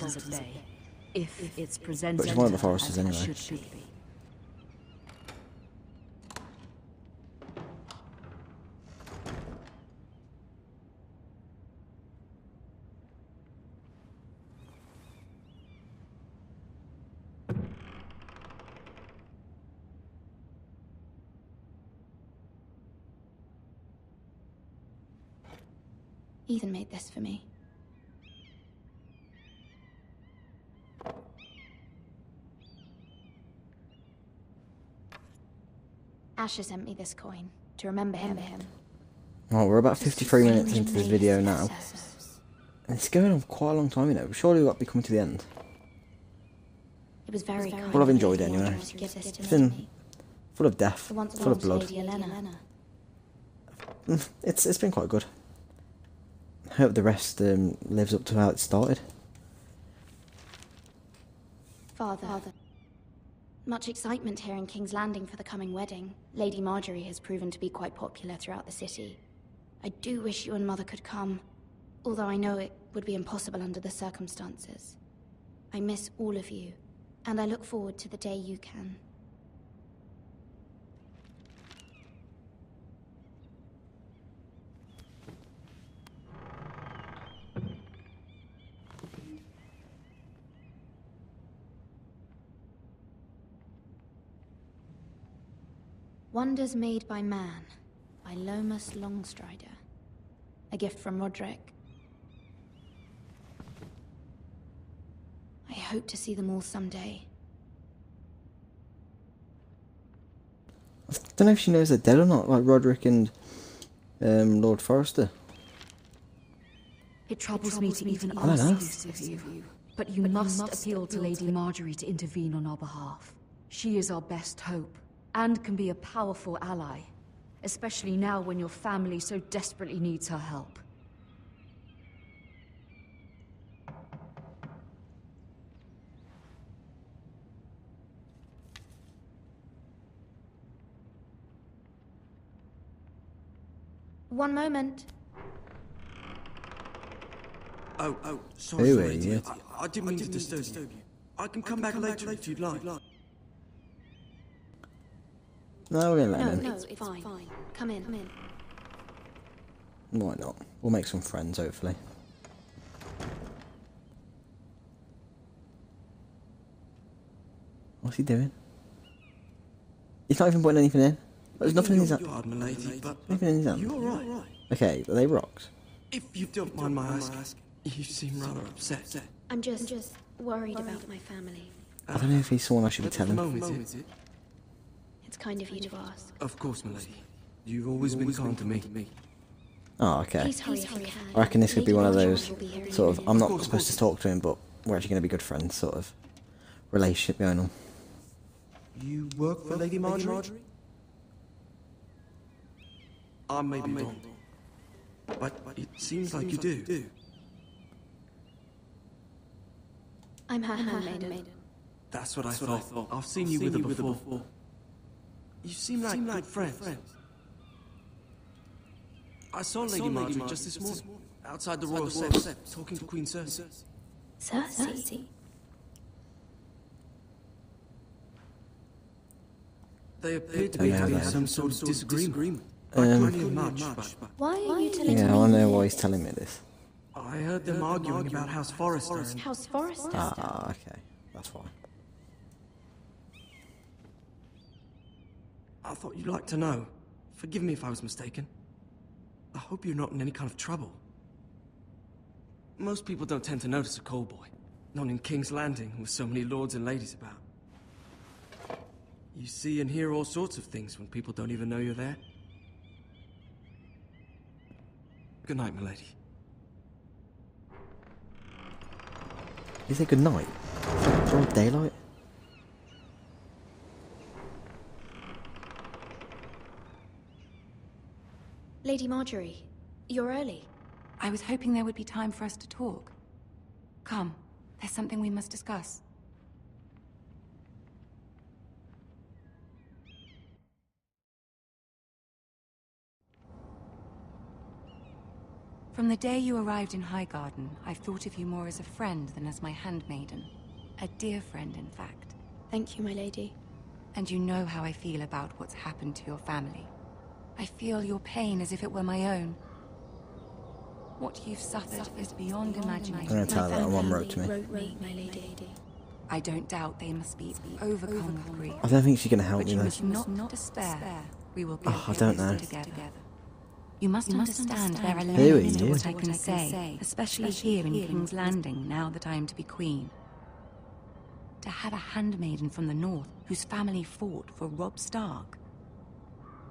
If it's presented, But she's one of the Foresters anyway. Ethan made this for me. Asher sent me this coin to remember him. Right, we're about 53 minutes into this video now. And it's going on for quite a long time, you know. Surely we've got to be coming to the end. It was very kind. Well, I've enjoyed it anyway. To give this to It's been me. full of death, full of blood. Lady Elena. It's been quite good. I hope the rest lives up to how it started. Father. Much excitement here in King's Landing for the coming wedding. Lady Marjorie has proven to be quite popular throughout the city. I do wish you and Mother could come, although I know it would be impossible under the circumstances. I miss all of you, and I look forward to the day you can. Wonders Made by Man, by Lomas Longstrider. A gift from Roderick. I hope to see them all someday. I don't know if she knows they're dead or not, like Roderick and Lord Forrester. It troubles me to even ask this of you, but you must appeal to Lady Marjorie to intervene on our behalf. She is our best hope, and can be a powerful ally, especially now when your family so desperately needs her help. One moment. Oh, sorry, Who are sorry. you? I didn't mean to disturb you. I can come back later if you'd like. No, we're gonna let him. No, it's fine. Come in. Why not? We'll make some friends, hopefully. What's he doing? He's not even putting anything in. There's nothing in his hand. Pardon, lady, but Nothing in his hand. you all right? Okay, are they rocks? If you don't mind my asking, you seem rather upset. I'm just worried about my family. I don't know if he's someone I should be At the telling. moment, is it? It's kind of you to ask. Of course, milady. You've always been kind to me. Oh, okay. Please hurry if you can. I reckon this could be one of those will be here sort of, I'm not Of course. supposed to talk to him, but we're actually going to be good friends sort of relationship going on. You work for Lady Marjorie? I may be wrong, but it seems like you do. I'm her handmaiden. That's what I thought. I've seen you with her before. You seem like good friends. I saw Lady Marjorie just this morning, outside the royal steps, talking to Queen Cersei. Cersei? They appeared to be having some sort of disagreement. I Um, can't hear much, but Why are you telling Yeah, I me? want to know why he's telling me this. I heard them arguing about House Forrester. and- House Forrester? Ah, okay. That's fine. I thought you'd like to know. Forgive me if I was mistaken. I hope you're not in any kind of trouble. Most people don't tend to notice a call boy, not in King's Landing with so many lords and ladies about. You see and hear all sorts of things when people don't even know you're there. Good night, milady. Is it good night? Broad daylight? Lady Marjorie, you're early. I was hoping there would be time for us to talk. Come, there's something we must discuss. From the day you arrived in Highgarden, I've thought of you more as a friend than as my handmaiden. A dear friend, in fact. Thank you, my lady. And you know how I feel about what's happened to your family. I feel your pain as if it were my own. What you've suffered is beyond imagination. I'm going to tell her that one wrote to me. Wrote me, my lady. I don't doubt they must be overcome with grief. I don't think she's going to help But me you though. must not despair. We will Oh, I don't know. together. You must understand there are Who are limits to you? what I can say, especially here in King's Landing, now that I am to be queen. To have a handmaiden from the north whose family fought for Robb Stark.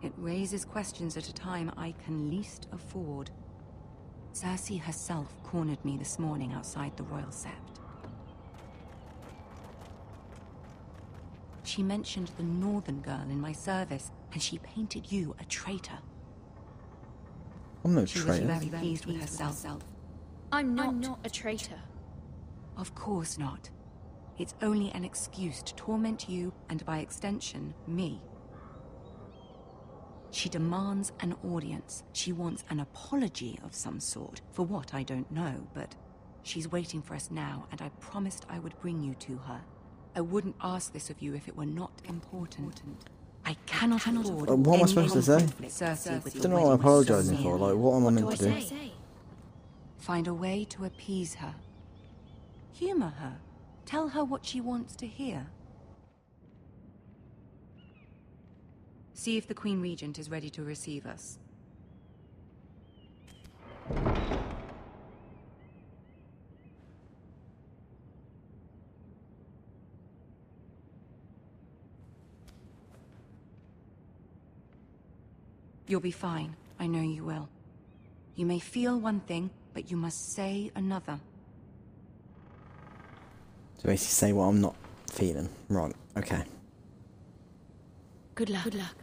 It raises questions at a time I can least afford. Cersei herself cornered me this morning outside the Royal Sept. She mentioned the northern girl in my service, and she painted you a traitor. I'm no She was traitor. very pleased with herself. I'm not a traitor. Of course not. It's only an excuse to torment you, and by extension, me. She demands an audience. She wants an apology of some sort. For what, I don't know, but she's waiting for us now, and I promised I would bring you to her. I wouldn't ask this of you if it were not important. I cannot afford What am I supposed to say? Cersei with I don't know what I'm apologising for. Like, what am I meant to do? Find a way to appease her. Humor her. Tell her what she wants to hear. See if the Queen Regent is ready to receive us. You'll be fine. I know you will. You may feel one thing, but you must say another. So basically say what I'm not feeling. Right, okay. Good luck. Good luck.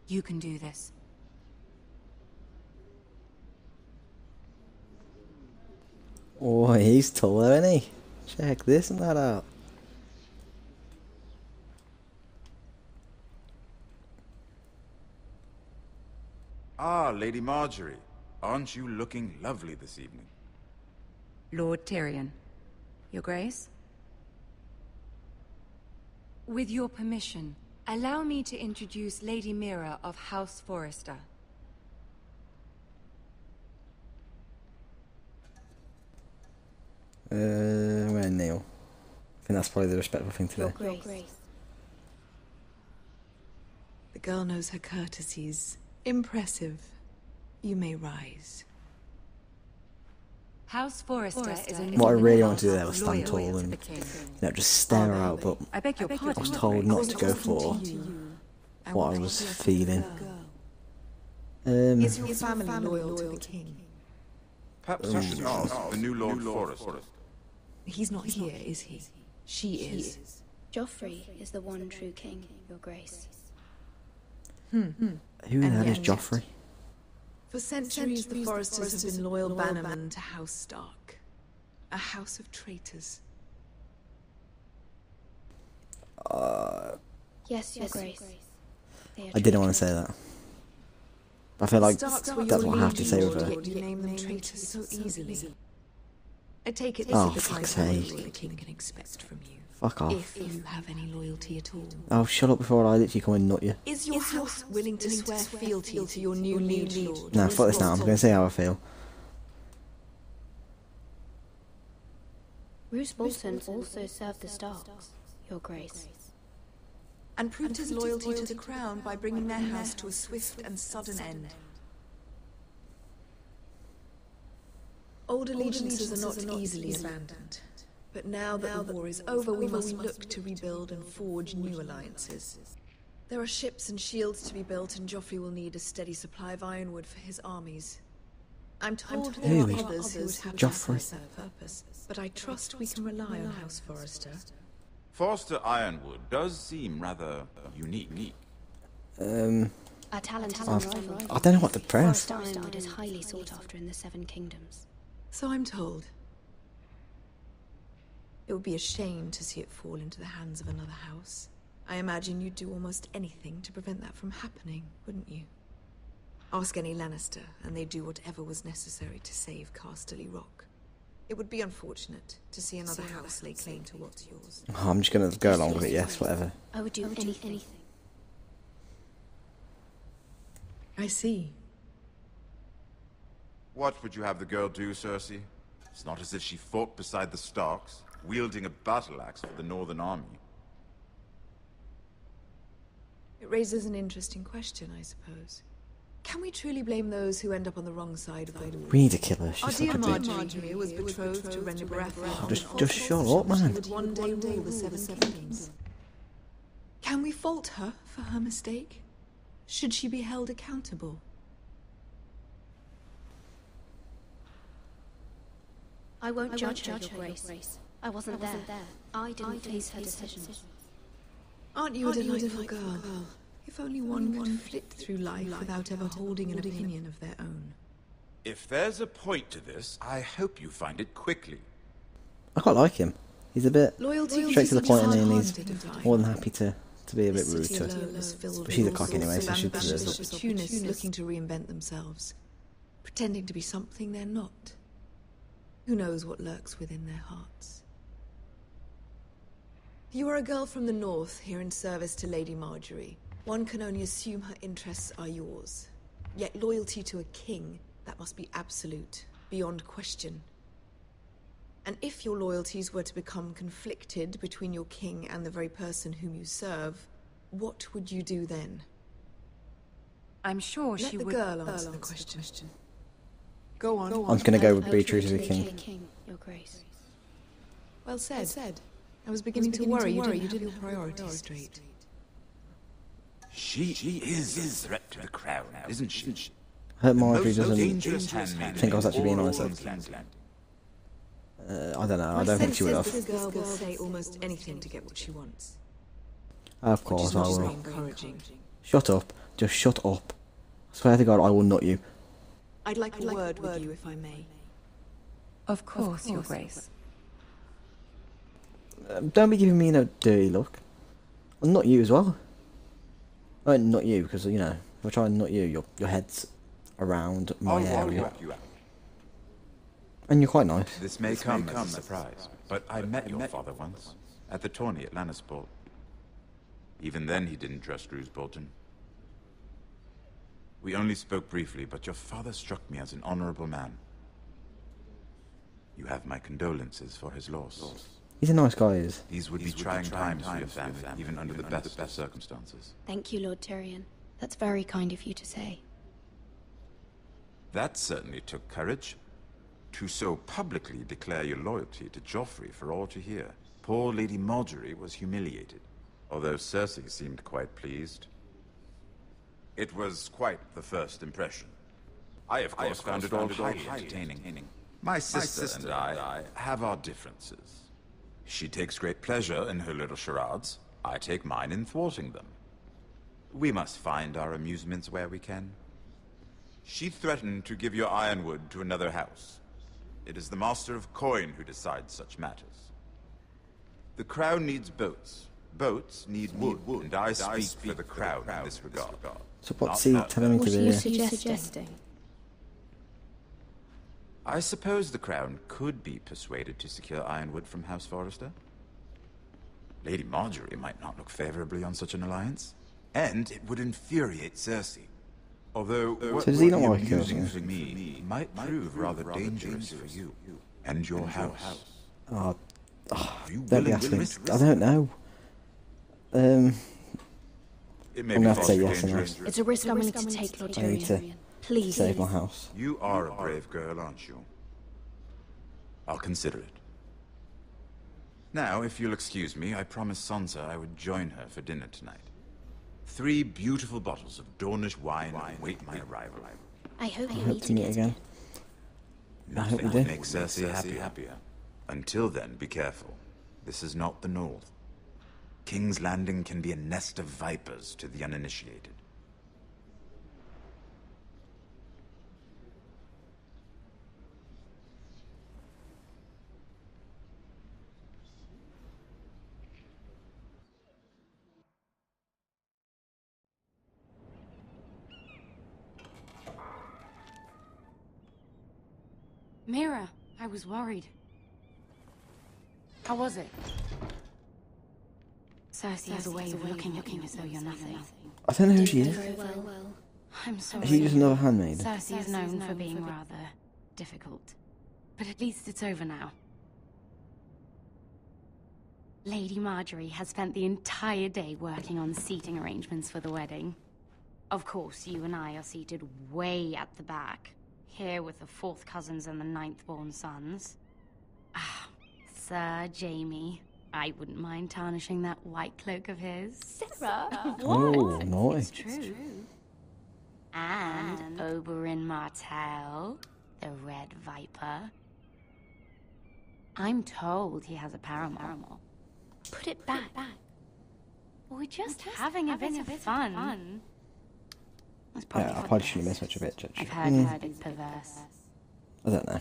You can do this. Oh, he's taller, isn't he? Check this and that out. Ah, Lady Marjorie. Aren't you looking lovely this evening? Lord Tyrion. Your Grace? With your permission, allow me to introduce Lady Mira of House Forrester. Where Neil? I think that's probably the respectful thing to do. Your Grace. The girl knows her courtesies. Impressive. You may rise. House Forrester is a What I really wanted to do there was stand tall and just stare her out, but I beg your pardon. I was told not to go for what I was feeling. Is your family loyal to the king? Perhaps you should ask the new Lord Forrester. He's not here, is he? She is. Joffrey is the one true king, Your Grace. Who the hell is Joffrey? For centuries, the Forresters have been loyal bannermen to House Stark. A house of traitors. Yes, Your Grace. I didn't want to say that. I feel like that's what I have to say with her. You name them traitors so easily. I take it Oh, this is the fuck's kind of sake. loyalty the king can expect from you. Fuck off. If you have any loyalty at all. Oh, shut up before I literally come and nut you. Is your house willing to swear fealty to your new liege lord? Nah, fuck this now. I'm going to say how I feel. Roose Bolton also served the Starks, Your Grace. And proved his loyalty to the crown by bringing their house to a swift and sudden end. Old allegiances are not easily abandoned. But now that the war is over, we must look to rebuild and forge new alliances. There are ships and shields to be built, and Joffrey will need a steady supply of ironwood for his armies. I'm told there are others who would have Joffrey? that purpose, but I trust we can rely on House Forrester. Forrester Ironwood does seem rather unique. Our talent is unrivaled. I don't know what to press. Forest ironwood is highly sought after in the Seven Kingdoms. So I'm told. It would be a shame to see it fall into the hands of another house. I imagine you'd do almost anything to prevent that from happening, wouldn't you? Ask any Lannister, and they'd do whatever was necessary to save Casterly Rock. It would be unfortunate to see another house lay claim to what's yours. Oh, I'm just going to go along with it, yes, whatever. I would do anything. I see. What would you have the girl do, Cersei? It's not as if she fought beside the Starks, wielding a battle axe for the Northern Army. It raises an interesting question, I suppose. Can we truly blame those who end up on the wrong side of the war? We need to kill her. Our She's dear such a bitch. Marjorie was betrothed to Rhaenyra Baratheon. Oh, just shut up, man. She would one day rule the Seven Kingdoms. Can we fault her for her mistake? Should she be held accountable? I won't judge her, Your Grace. I wasn't there. I didn't face her decisions. Aren't you a delightful girl? If only one could flit through life without ever holding an opinion of their own. If there's a point to this, I hope you find it quickly. I quite like him. He's a bit Loyalty straight to the is point, and hard he's to define. more than happy to be a bit This rude city to alone her. is filled But she's a with cock all anyway, so sorts she of deserves ambitious it. opportunists looking to reinvent themselves, pretending to be something they're not. Who knows what lurks within their hearts? You are a girl from the north, here in service to Lady Marjorie. One can only assume her interests are yours. Yet loyalty to a king, that must be absolute, beyond question. And if your loyalties were to become conflicted between your king and the very person whom you serve, what would you do then? I'm sure she would... Let the girl answer the question. Go on. I'm just going to go with be true to the king. Your Grace. Well said. I was beginning to worry you didn't have your priorities straight. She is a threat to the crown, isn't she? I hope Marjorie The most doesn't dangerous handmaiden think I was actually being in honest. all of King's Landing. I don't know. I don't think she would This have. girl will say almost anything to get what she wants. Of course I will. Encouraging. Shut up. Just shut up. I swear to God, I will nut you. I'd like a word with you, if I may. Of course, Your Grace. Don't be giving me no dirty look. I'll nut you as well. I won't nut you because, you know, if I try and nut you, your head's around my area. Walk you out. And you're quite nice. This may come as a surprise, but I met your father once, at the tourney at Lannisport. Even then he didn't trust Roose Bolton. We only spoke briefly, but your father struck me as an honorable man. You have my condolences for his loss. He's a nice guy, he is. These would be trying times for your family, even under the best of circumstances. Thank you, Lord Tyrion. That's very kind of you to say. That certainly took courage. To so publicly declare your loyalty to Joffrey for all to hear. Poor Lady Marjorie was humiliated, although Cersei seemed quite pleased. It was quite the first impression. I, of course, found it all highly entertaining. My sister and I have our differences. She takes great pleasure in her little charades. I take mine in thwarting them. We must find our amusements where we can. She threatened to give your ironwood to another house. It is the Master of Coin who decides such matters. The Crown needs boats. Boats need wood, and I speak for the Crown in this regard. So what's he telling me to do? What are you suggesting? I suppose the Crown could be persuaded to secure ironwood from House Forrester. Lady Marjorie might not look favorably on such an alliance, and it would infuriate Cersei. Although what does he not would like be her, amusing doesn't for me might prove rather dangerous for you and your house. Oh, Are you don't be willing to asking. risk I don't know. I'm It may gonna be have to say far yes too on that. dangerous. It's a risk I'm willing to take, Lord I need to Tyrion. Please. save my house. You are a brave girl, aren't you? I'll consider it. Now, if you'll excuse me, I promised Sansa I would join her for dinner tonight. 3 beautiful bottles of Dornish wine await my arrival. I hope I you hope meet to meet again. again. I hope we Nothing do. makes Cersei happier. Until then, be careful. This is not the North. King's Landing can be a nest of vipers to the uninitiated. Mira, I was worried. How was it? Cersei has a way of looking as though you're nothing. I don't know who she is. Very well. I'm sorry. Is she just another handmaid? Cersei is known for being rather difficult. But at least it's over now. Lady Marjorie has spent the entire day working on seating arrangements for the wedding. Of course, you and I are seated way at the back. Here with the 4th cousins and the 9th-born sons. Ah, Sir Jaime. I wouldn't mind tarnishing that white cloak of his. Sarah? Oh, naughty. It's true. And Oberyn Martell, the Red Viper. I'm told he has a paramour. Put it back. We're just having a bit of fun. Yeah, I probably shouldn't have made such a bitch, I've actually. heard it's perverse. I don't know.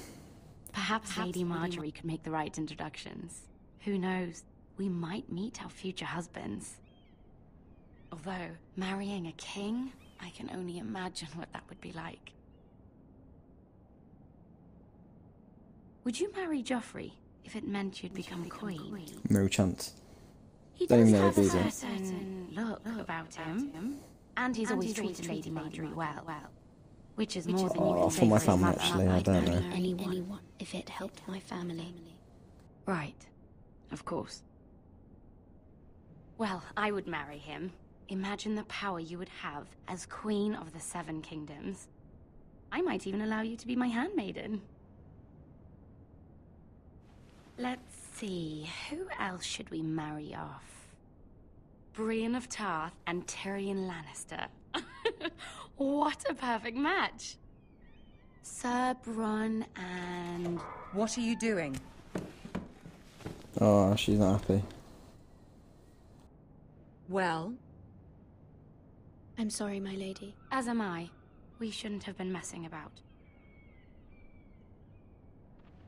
Perhaps Lady Marjorie could make the right introductions. Who knows? We might meet our future husbands. Although, marrying a king, I can only imagine what that would be like. Would you marry Joffrey if it meant you'd become queen? No chance. He Don't does even know have if he's a in. certain look about him. And he's always treated Lady Marjorie well. Which is more than you can say for my for his family, mother. actually, I don't know. Anyone, if it helped my family. Right. Of course. Well, I would marry him. Imagine the power you would have as Queen of the 7 Kingdoms. I might even allow you to be my handmaiden. Let's see, who else should we marry off? Brienne of Tarth and Tyrion Lannister. What a perfect match! Sir Bronn and... What are you doing? Oh, she's not happy. Well? I'm sorry, my lady. As am I. We shouldn't have been messing about.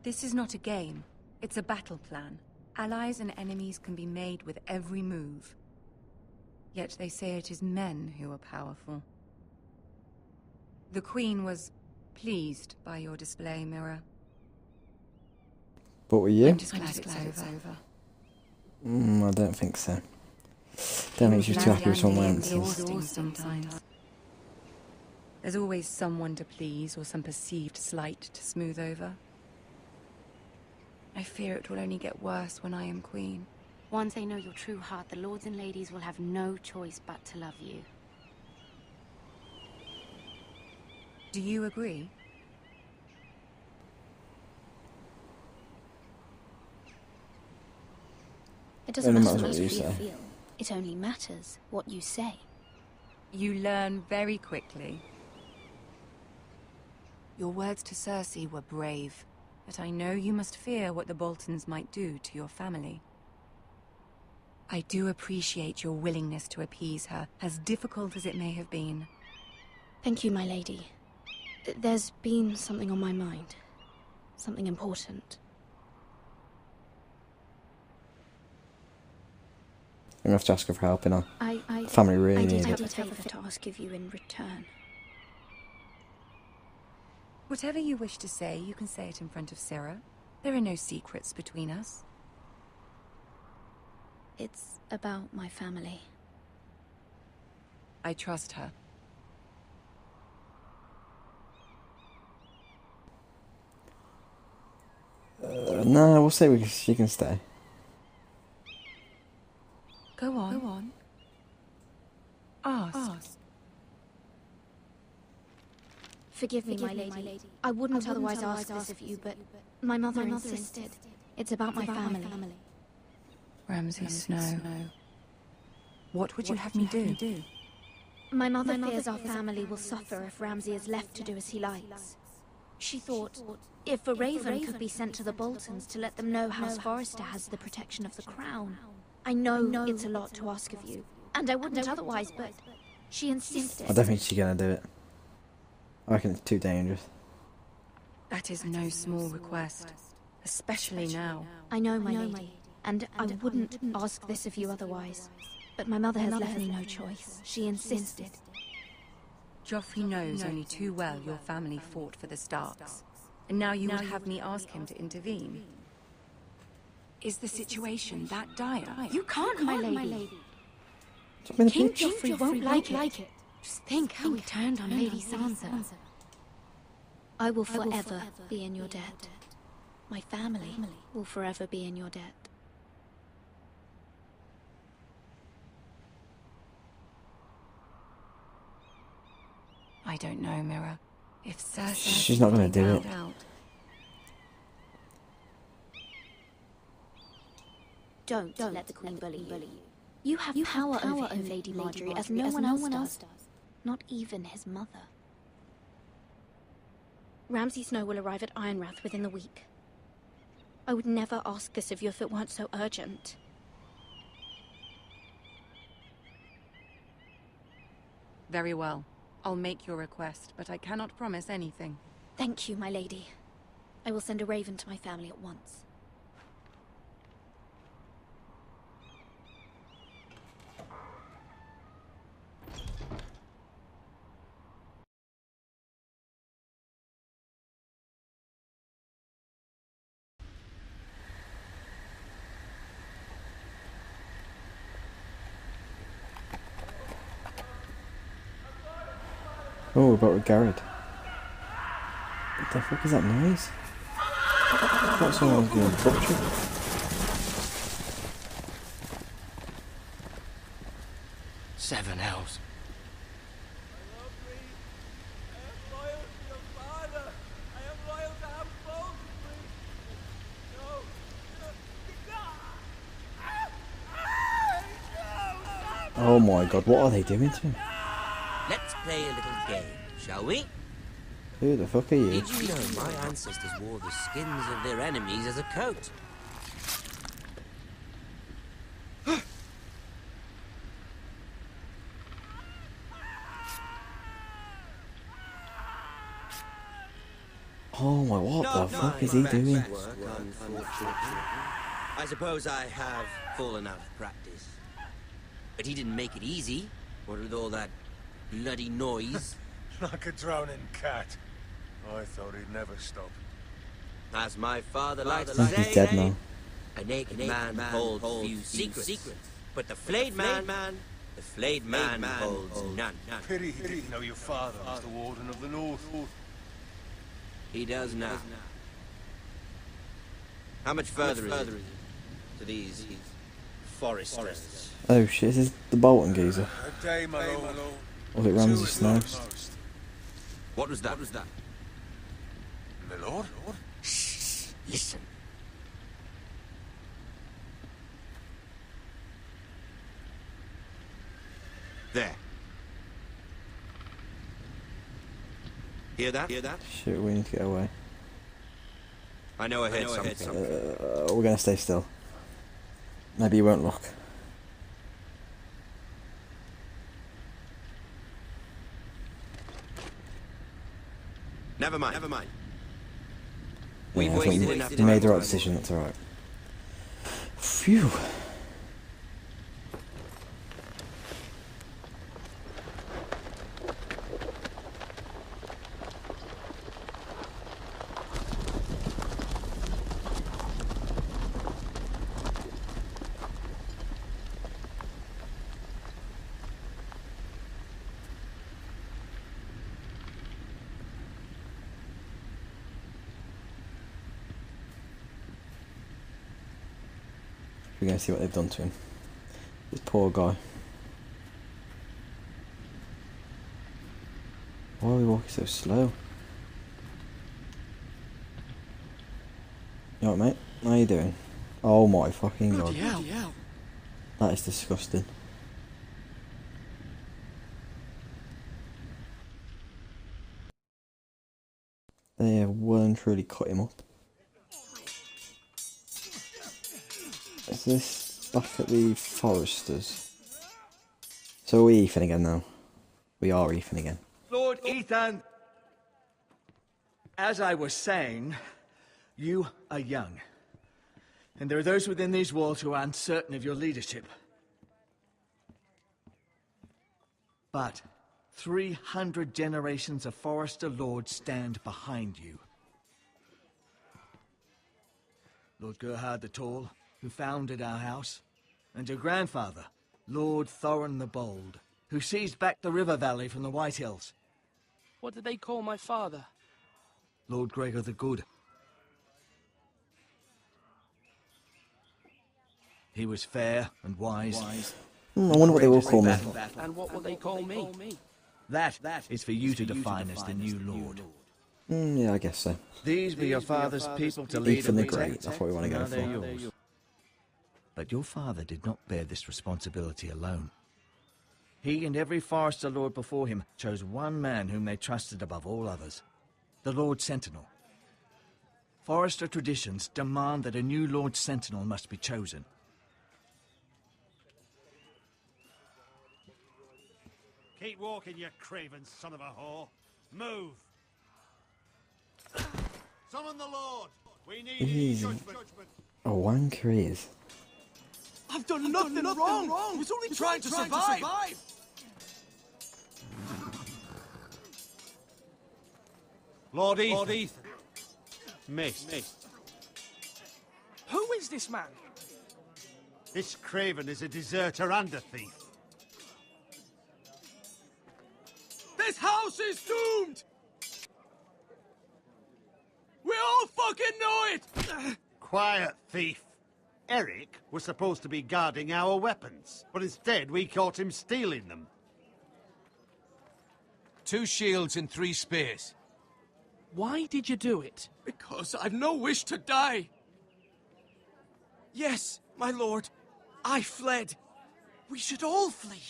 This is not a game. It's a battle plan. Allies and enemies can be made with every move. Yet they say it is men who are powerful. The Queen was pleased by your display, Mira. But were you? I'm just glad it's over. I don't think so. Don't think she was too happy with someone else. Exhausting sometimes. There's always someone to please or some perceived slight to smooth over. I fear it will only get worse when I am queen. Once they know your true heart, the lords and ladies will have no choice but to love you. Do you agree? It doesn't matter what what you you say. feel. It only matters what you say. You learn very quickly. Your words to Cersei were brave, but I know you must fear what the Boltons might do to your family. I do appreciate your willingness to appease her, as difficult as it may have been. Thank you, my lady. There's been something on my mind. Something important. I'm going to have to ask her for help, you know. I Family really I did need have it. a favour to ask of you in return. Whatever you wish to say, you can say it in front of Sarah. There are no secrets between us. It's about my family. I trust her. No, we'll say she can stay. Go on. Ask. Forgive me, my lady. I wouldn't otherwise ask this of you, but my mother insisted. It's about my family. Ramsay Snow. What would you have me do? My mother fears our family will suffer if Ramsay is left to do as he likes. She thought, if a raven could be sent to the Boltons to let them know House Forrester has the protection of the crown. I know it's a lot to ask of you, and I wouldn't otherwise, but she insisted. I don't think she's going to do it. I reckon it's too dangerous. That is no small request, especially now. I know, my lady, and I wouldn't ask this of you otherwise. But my mother has left me no choice. She insisted. Joffrey knows only too well your family fought for the Starks, and now you would have me ask him to intervene. Is the situation that dire? You can't, my lady. King Joffrey won't like it. Just think how he turned on Lady Sansa. I will forever be in your debt. My family will forever be in your debt. I don't know, Mira. If Cersei... She's not going to do it. Don't let the Queen bully you. You have power over him, Lady Marjorie, as no one else does. Not even his mother. Ramsay Snow will arrive at Ironrath within the week. I would never ask this of you if it weren't so urgent. Very well. I'll make your request, but I cannot promise anything. Thank you, my lady. I will send a raven to my family at once. Oh, we're about with Garrett. What the fuck is that noise? I thought someone was being butchered. Seven hells. Oh my god, what are they doing to him? Let's play a little game, shall we? Who the fuck are you? Did you know my ancestors wore the skins of their enemies as a coat? Oh my, what the fuck is he doing? I suppose I have fallen out of practice. But he didn't make it easy, what with all that bloody noise. Like a drowning cat. I thought he'd never stop. As my father likes I to think he's say, dead now. a naked man holds few secrets, but the flayed man holds none. Pity he didn't know your father was the Warden of the North. He does now. How much further is it to these foresters? Oh shit, this is the Bolton geezer. A day, my lord. Or was it Ramsay Snows? What was that? My lord? Shh, listen. There. Hear that? Shit, we need to get away. I know I heard something. We're gonna stay still. Maybe you won't look. Never mind. Yeah, We've I wasted think enough you time. made the right decision, that's alright. Phew. We're going to see what they've done to him. This poor guy. Why are we walking so slow? You alright, mate? How you doing? Oh my fucking god. That is disgusting. They have well and truly cut him up. Is this back at the Foresters? So are we Ethan again now? We are Ethan again. Lord Ethan, as I was saying, you are young. And there are those within these walls who are uncertain of your leadership. But 300 generations of Forester lords stand behind you. Lord Gerhard the Tall, who founded our house, and your grandfather, Lord Thorin the Bold, who seized back the river valley from the White Hills. What did they call my father? Lord Gregor the Good. He was fair and wise. I wonder what they will call me. And what will they call me? That is for you to define as the new lord. Yeah, I guess so. These were your father's people to lead Ethan the and Great, protect. that's what we want to go Now for. they're yours. But your father did not bear this responsibility alone. He and every Forester lord before him chose one man whom they trusted above all others, the Lord Sentinel. Forester traditions demand that a new Lord Sentinel must be chosen. Keep walking, you craven son of a whore. Move! Summon the Lord! We need He's judgment. a wanker he is. I've done nothing wrong! I was only trying to survive! Lord Ethan. Missed. Who is this man? This craven is a deserter and a thief. This house is doomed! We all fucking know it! Quiet, thief. Eric was supposed to be guarding our weapons, but instead we caught him stealing them. 2 shields and 3 spears. Why did you do it? Because I've no wish to die. Yes, my lord, I fled. We should all flee.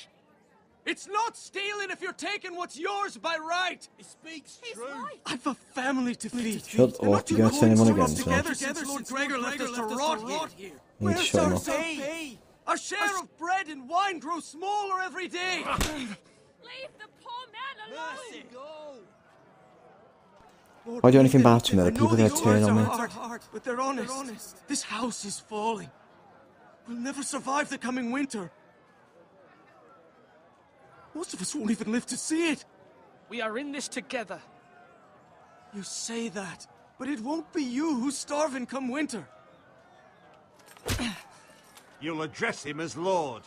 It's not stealing if you're taking what's yours by right. He speaks true. I've a family to feed. Shut up, you're going to turn him on again, so. Together since Lord Gregor left us to rot here. You need to shut him up. Pay? Our share of bread and wine grows smaller every day. Leave the poor man alone! If I do anything bad to him, the people are going to turn on me. Hard, but they're honest. This house is falling. We'll never survive the coming winter. Most of us won't even live to see it. We are in this together. You say that, But it won't be you who's starving come winter. You'll address him as Lord.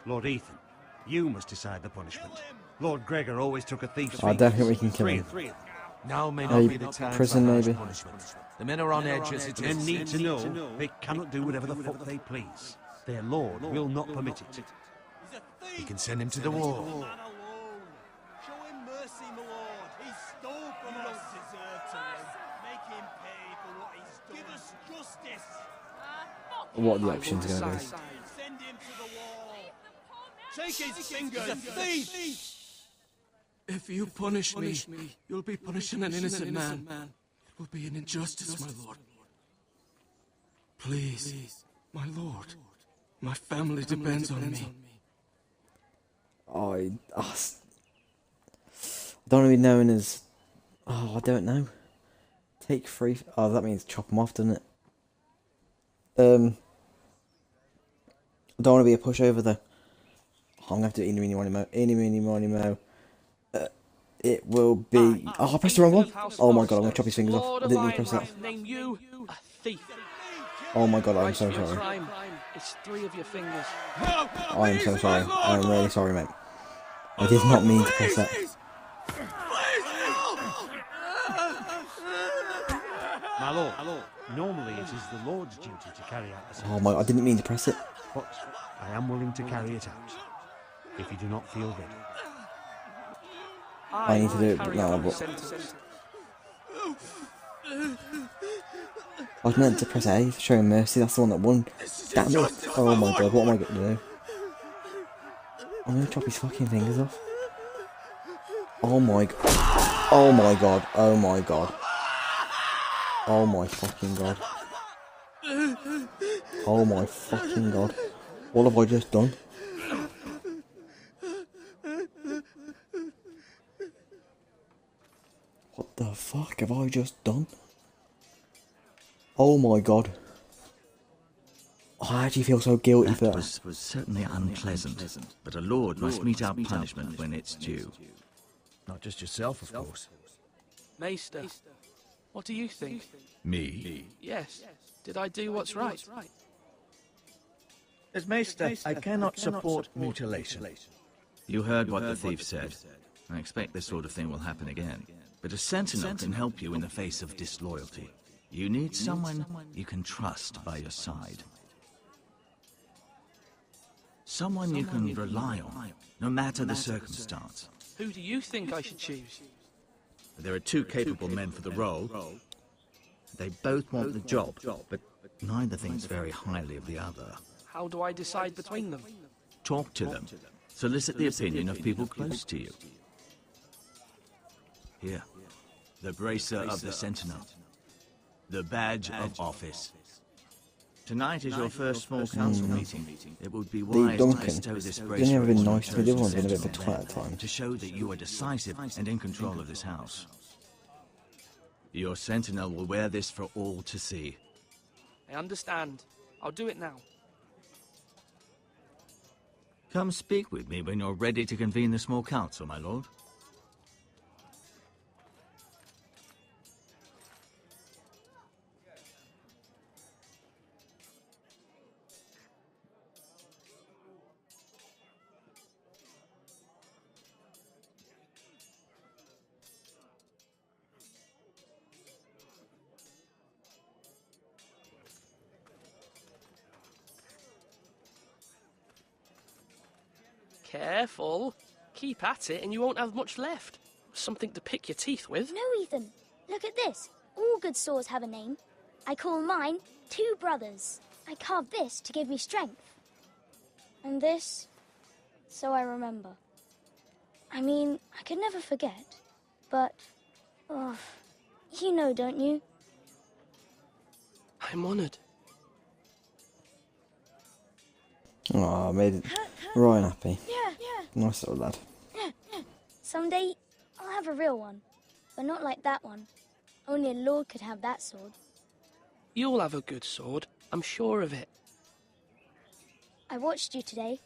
Lord Ethan, you must decide the punishment. Lord Gregor always took a thief's I don't think we can kill him. Now may not be the time prison, for harsh maybe. punishment. The men are on edge as it Men is. need to know they cannot do whatever the fuck they please. Their Lord will not permit it. We can send him to the wall. Show him mercy, my lord. He stole from us. Deserve to live. Make him pay for what he's done. Give us justice. What are the options going to be? Send him to the wall. Take his finger. He's a thief. If you punish me, you'll be punishing an innocent man. It will be an injustice, my lord. Please, my lord. My family depends on me. I don't want to be known as... Oh, I don't know. Take 3... Oh, that means chop them off, doesn't it? I don't want to be a pushover, though. I'm going to have to do eeny, meeny, miny, mo. Eeny, meeny, miny, mo. It will be... Oh, I pressed the wrong one. Oh my god, I'm going to chop his fingers off. I didn't mean to press that. Name you a thief. Oh my god, I'm so sorry. Crime. It's 3 of your fingers. I am so sorry. I am really sorry, mate. I did not mean to press that. My lord, normally it is the Lord's duty to carry out the sentence. Oh my, I didn't mean to press it. But I am willing to carry it out, if you do not feel ready. I need to do it now, but... I was meant to press A for showing mercy, that's the one that won. Damn it. Oh my god, what am I going to do? I'm going to chop his fucking fingers off. Oh my god. Oh my god. Oh my god. Oh my fucking god. Oh my fucking god. What have I just done? What the fuck have I just done? Oh my god. I actually feel so guilty for that. That was certainly unpleasant, but a lord must mete out punishment when it's due. Not just yourself, of course. Maester, what do you think? Me? Yes. Did I do what's right? As Maester, I cannot support mutilation. You heard what the thief said. I expect this sort of thing will happen again. But a sentinel can help you in the face of disloyalty. You need someone you can trust by your side. Someone you can rely on, no matter the circumstance. Who do you think I should choose? There are 2 capable men for the role. They both want the job, but neither thinks very highly of the other. How do I decide between them? Talk to them. Solicit the opinion of people close to you. Here, the bracer of the Sentinel. The badge of office. Tonight is your first small council meeting. It would be wise to bestow this bracer He's never been nice to me, the other on one's been a bit the of a twat at times. to show that you are decisive and in control of this house. Your sentinel will wear this for all to see. I understand. I'll do it now. Come speak with me when you're ready to convene the small council, my lord. Careful. Keep at it and you won't have much left. Something to pick your teeth with. No, Ethan. Look at this. All good swords have a name. I call mine 2 brothers. I carved this to give me strength. And this, so I remember. I mean, I could never forget. But, oh, you know, don't you? I'm honoured. Oh, I made it Ryan happy. Yeah. Nice little lad. Someday, I'll have a real one. But not like that one. Only a lord could have that sword. You'll have a good sword. I'm sure of it. I watched you today.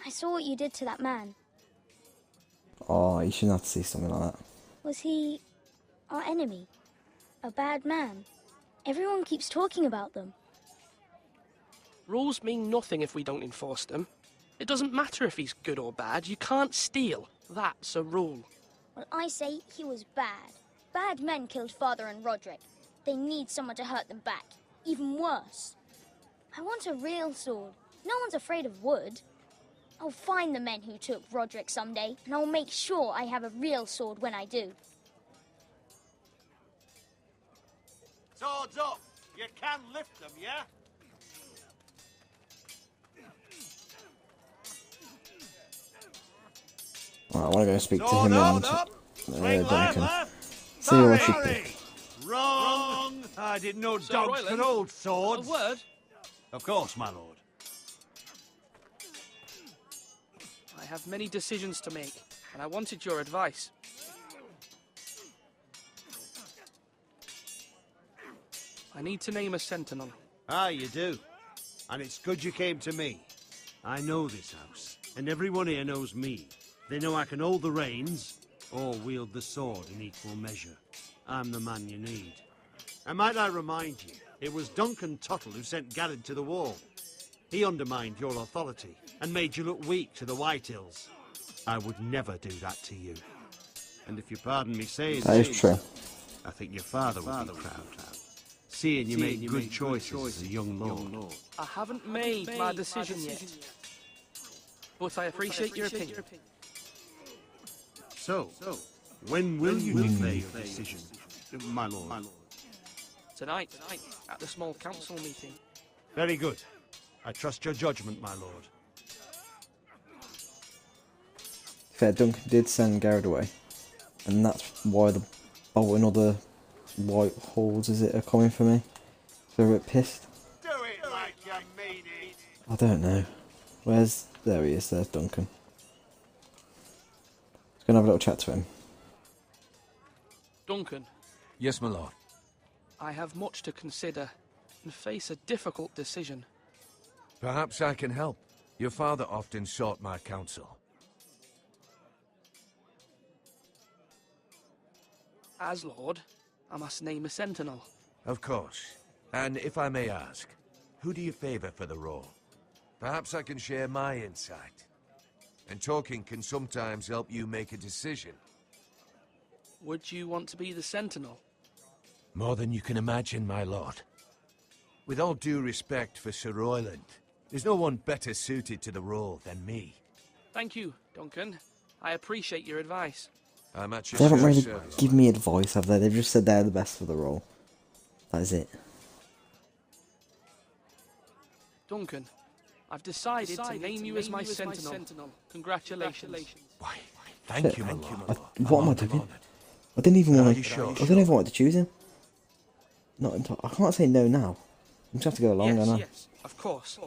I saw what you did to that man. Oh, you shouldn't have to see something like that. Was he our enemy? A bad man? Everyone keeps talking about them. Rules mean nothing if we don't enforce them. It doesn't matter if he's good or bad. You can't steal. That's a rule. Well, I say he was bad. Bad men killed Father and Roderick. They need someone to hurt them back. Even worse. I want a real sword. No one's afraid of wood. I'll find the men who took Roderick someday, and I'll make sure I have a real sword when I do. Swords up! You can lift them, yeah? Right, I want to go speak to him and Duncan. See what she pick. Wrong! I didn't know dogs could hold swords. A word? Of course, my lord. I have many decisions to make, and I wanted your advice. I need to name a sentinel. Ah, you do. And it's good you came to me. I know this house, and everyone here knows me. They know I can hold the reins, or wield the sword in equal measure. I'm the man you need. And might I remind you, it was Duncan Tuttle who sent Garrett to the wall. He undermined your authority, and made you look weak to the Whitehills. I would never do that to you. And if you pardon me saying that is true. I think your father would be proud. Seeing you made good choices as a young lord. I haven't made my decision yet. But I appreciate your opinion. So, when will you declare your decision, my lord? Tonight, at the small council meeting. Very good. I trust your judgment, my lord. Fair, Duncan did send Garrett away, and that's why the Bolton or the White Halls, is it, are coming for me. So they're a bit pissed. Do it like you mean it. I don't know. Where's... there he is, there's Duncan. Let's go and have a little chat to him. Duncan. Yes, my lord. I have much to consider and face a difficult decision. Perhaps I can help. Your father often sought my counsel. As Lord, I must name a sentinel. Of course. And if I may ask, who do you favour for the role? Perhaps I can share my insight. And talking can sometimes help you make a decision. Would you want to be the sentinel? More than you can imagine, my lord. With all due respect for Sir Royland, there's no one better suited to the role than me. Thank you, Duncan. I appreciate your advice. I'm at your They haven't really service. given me advice, have they? They've just said they're the best for the role. That is it. Duncan, I've decided to name you as my sentinel. Congratulations. Why, thank you, my lord. What am I doing? I didn't even want to... sure? I don't even want to choose him. Not until... I can't say no now. I'm just have to go along, don't I? Yes, of course.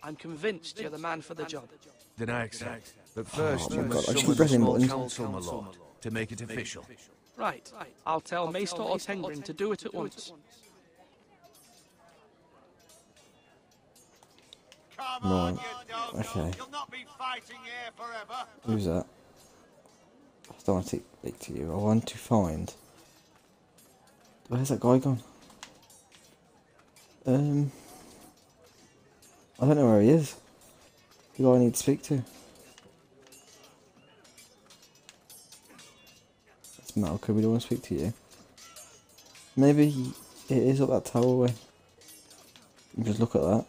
I'm convinced you're the man for the job. Then I accept. But first, Oh you my must God, I keep summon the pressing small buttons. council, my lord, to make it official. Right. I'll tell Maester Ortengrin to do it at once. Right. Okay. You'll not be fighting here forever. Who's that? I don't want to speak to you. I want to find... Where's that guy gone? I don't know where he is. Who do I need to speak to? That's Malcolm, we don't want to speak to you. Maybe it is up that tower way. Just look at that.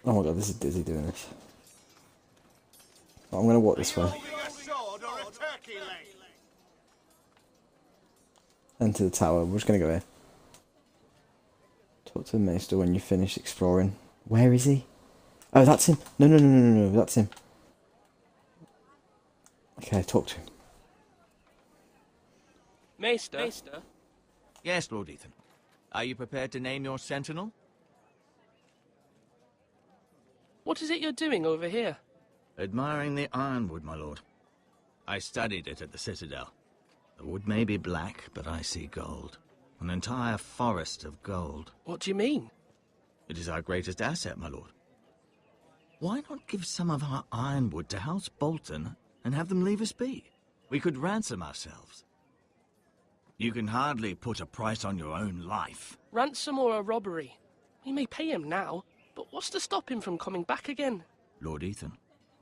Oh my god, this is Dizzy doing this. I'm gonna walk this way. Enter the tower. We're just gonna go here. Talk to the Maester when you finish exploring. Where is he? Oh, that's him. No, that's him. Okay, talk to him. Maester? Yes, Lord Ethan. Are you prepared to name your sentinel? What is it you're doing over here? Admiring the ironwood, my lord. I studied it at the Citadel. The wood may be black, but I see gold. An entire forest of gold. What do you mean? It is our greatest asset, my lord. Why not give some of our ironwood to House Bolton and have them leave us be? We could ransom ourselves, You can hardly put a price on your own life. Ransom or a robbery? We may pay him now, but what's to stop him from coming back again? Lord Ethan,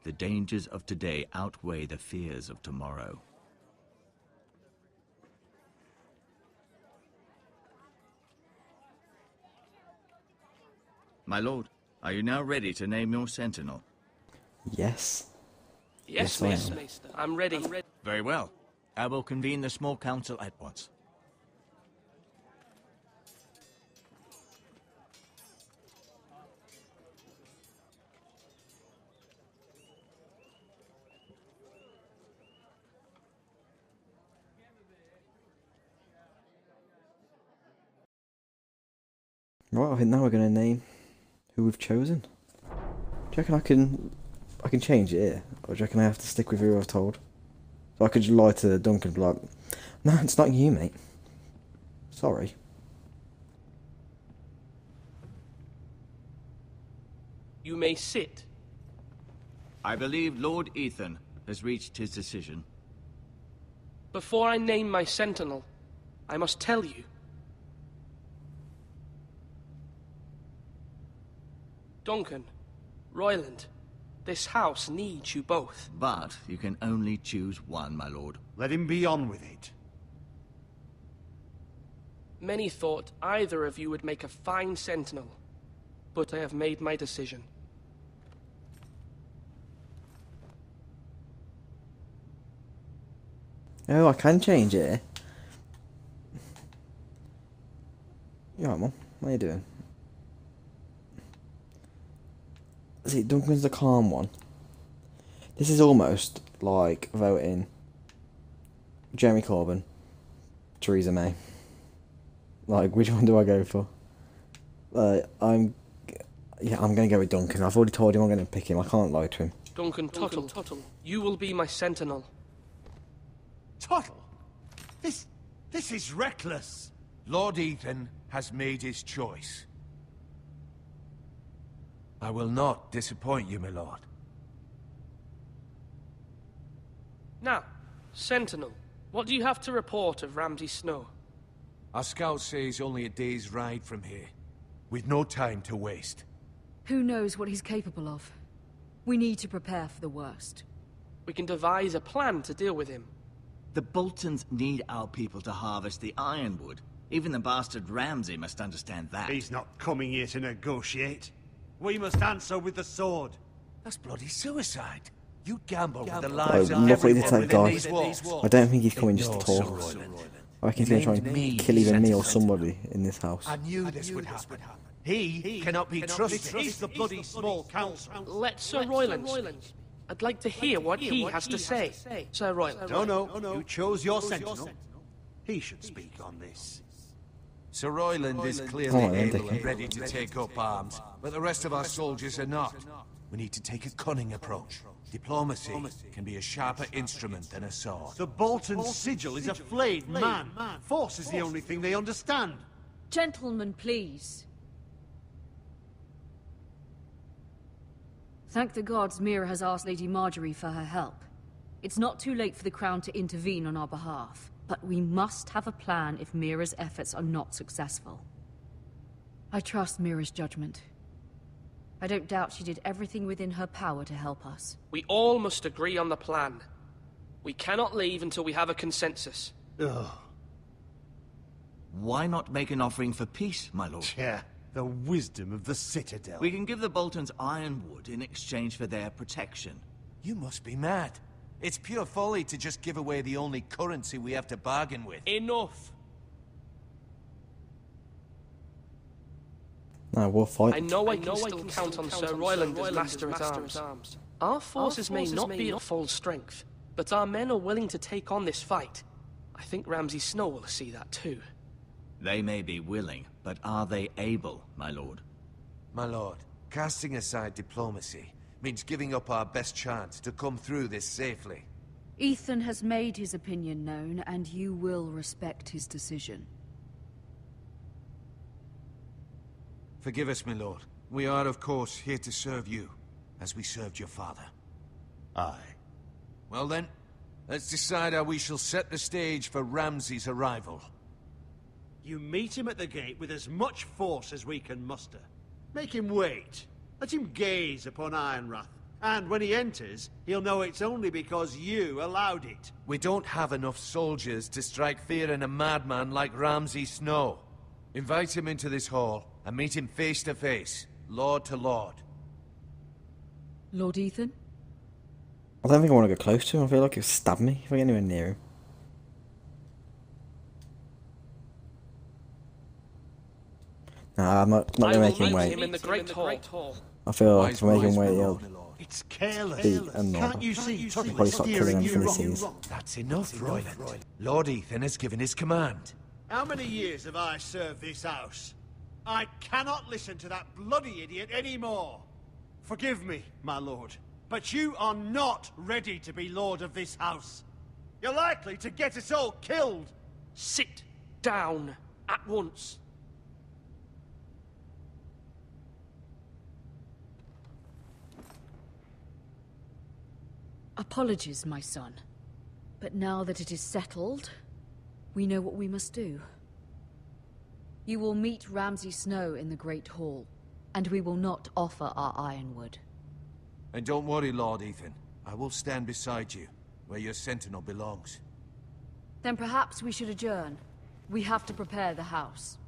the dangers of today outweigh the fears of tomorrow. My lord, are you now ready to name your sentinel? Yes. Yes, Yes, I am. Maester. I'm ready. Very well. I will convene the small council at once. Right, I think now we're going to name who we've chosen. Do you reckon I can change it here? Or do you reckon I have to stick with who I've told? So I could just lie to Duncan and be like, no, it's not you, mate. Sorry. You may sit. I believe Lord Ethan has reached his decision. Before I name my sentinel, I must tell you. Duncan, Royland, this house needs you both. But you can only choose one, my lord. Let him be on with it. Many thought either of you would make a fine sentinel, but I have made my decision. Oh, I can change it. You alright, Mum? What are you doing? See, Duncan's the calm one. This is almost like voting Jeremy Corbyn, Theresa May. Like, which one do I go for? I'm gonna go with Duncan. I've already told him I'm gonna pick him. I can't lie to him. Duncan Tuttle, you will be my sentinel. Tuttle? This is reckless. Lord Ethan has made his choice. I will not disappoint you, my lord. Now, sentinel, what do you have to report of Ramsay Snow? Our scout says only a day's ride from here, with no time to waste. Who knows what he's capable of? We need to prepare for the worst. We can devise a plan to deal with him. The Boltons need our people to harvest the ironwood. Even the bastard Ramsay must understand that. He's not coming here to negotiate. We must answer with the sword. That's bloody suicide. You gamble with the Oh, lives of lovely everyone this that within guy. these walls. I don't think he's coming just to Ignore talk. Sir Royland. I reckon he's going to try Named me and kill either me or sentinel. somebody in this house. I knew this would happen. He cannot be trusted. He's the bloody small council. Let Sir Royland speak. I'd like to hear what he has to say. Sir Royland. No. You chose your sentinel. He should speak on this. Sir Royland is clearly Come on, then, able Dickie. and ready to take up arms, but the rest of our soldiers are not. We need to take a cunning approach. Diplomacy can be a sharper instrument than a sword. The Bolton sigil is a flayed man. Force is the only thing they understand. Gentlemen, please. Thank the gods Mira has asked Lady Marjorie for her help. It's not too late for the Crown to intervene on our behalf, but we must have a plan if Mira's efforts are not successful. I trust Mira's judgment. I don't doubt she did everything within her power to help us. We all must agree on the plan. We cannot leave until we have a consensus. Ugh. Why not make an offering for peace, my lord? Yeah, the wisdom of the Citadel. We can give the Boltons ironwood in exchange for their protection. You must be mad. It's pure folly to just give away the only currency we have to bargain with. Enough. No, we'll fight. I know I can still count on Sir Royland as Master at Arms. Our forces may not be at full strength, but our men are willing to take on this fight. I think Ramsay Snow will see that too. They may be willing, but are they able, my lord? My lord, casting aside diplomacy means giving up our best chance to come through this safely. Ethan has made his opinion known, and you will respect his decision. Forgive us, my lord. We are, of course, here to serve you, as we served your father. Aye. Well then, Let's decide how we shall set the stage for Ramsay's arrival. You meet him at the gate with as much force as we can muster. Make him wait. Let him gaze upon Ironrath. And when he enters, he'll know it's only because you allowed it. We don't have enough soldiers to strike fear in a madman like Ramsay Snow. Invite him into this hall and meet him face to face, lord to lord. Lord Ethan? I don't think I want to go close to him. I feel like he'll stab me if I get anywhere near him. Nah, I'm not gonna make him wait. In the Great Hall. I feel like if I make him wait, he'll It's careless. be annoyed. Can't you see? He'll probably start killing anything he sees. That's enough, Royland. Lord Ethan has given his command. How many years have I served this house? I cannot listen to that bloody idiot anymore. Forgive me, my lord, but you are not ready to be lord of this house. You're likely to get us all killed. Sit down at once. Apologies, my son. But now that it is settled, we know what we must do. You will meet Ramsay Snow in the Great Hall, and we will not offer our ironwood. And don't worry, Lord Ethan. I will stand beside you, where your sentinel belongs. Then perhaps we should adjourn. We have to prepare the house.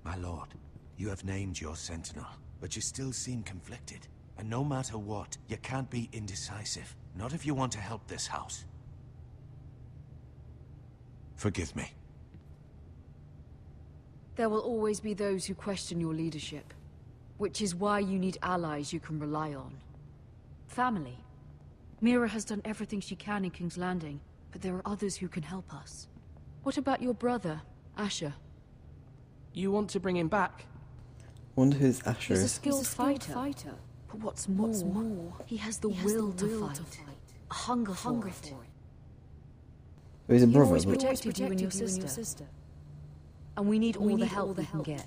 My lord, you have named your sentinel, but you still seem conflicted. And no matter what, you can't be indecisive. Not if you want to help this house. Forgive me. There will always be those who question your leadership, which is why you need allies you can rely on. Family. Mira has done everything she can in King's Landing, but there are others who can help us. What about your brother, Asher? You want to bring him back? Wonder who this Asher He's a is. skilled fighter. But what's more, he has the will to fight. A hunger for it. Oh, he's a He brother. always But protected you and your sister. And we need all the help we can get.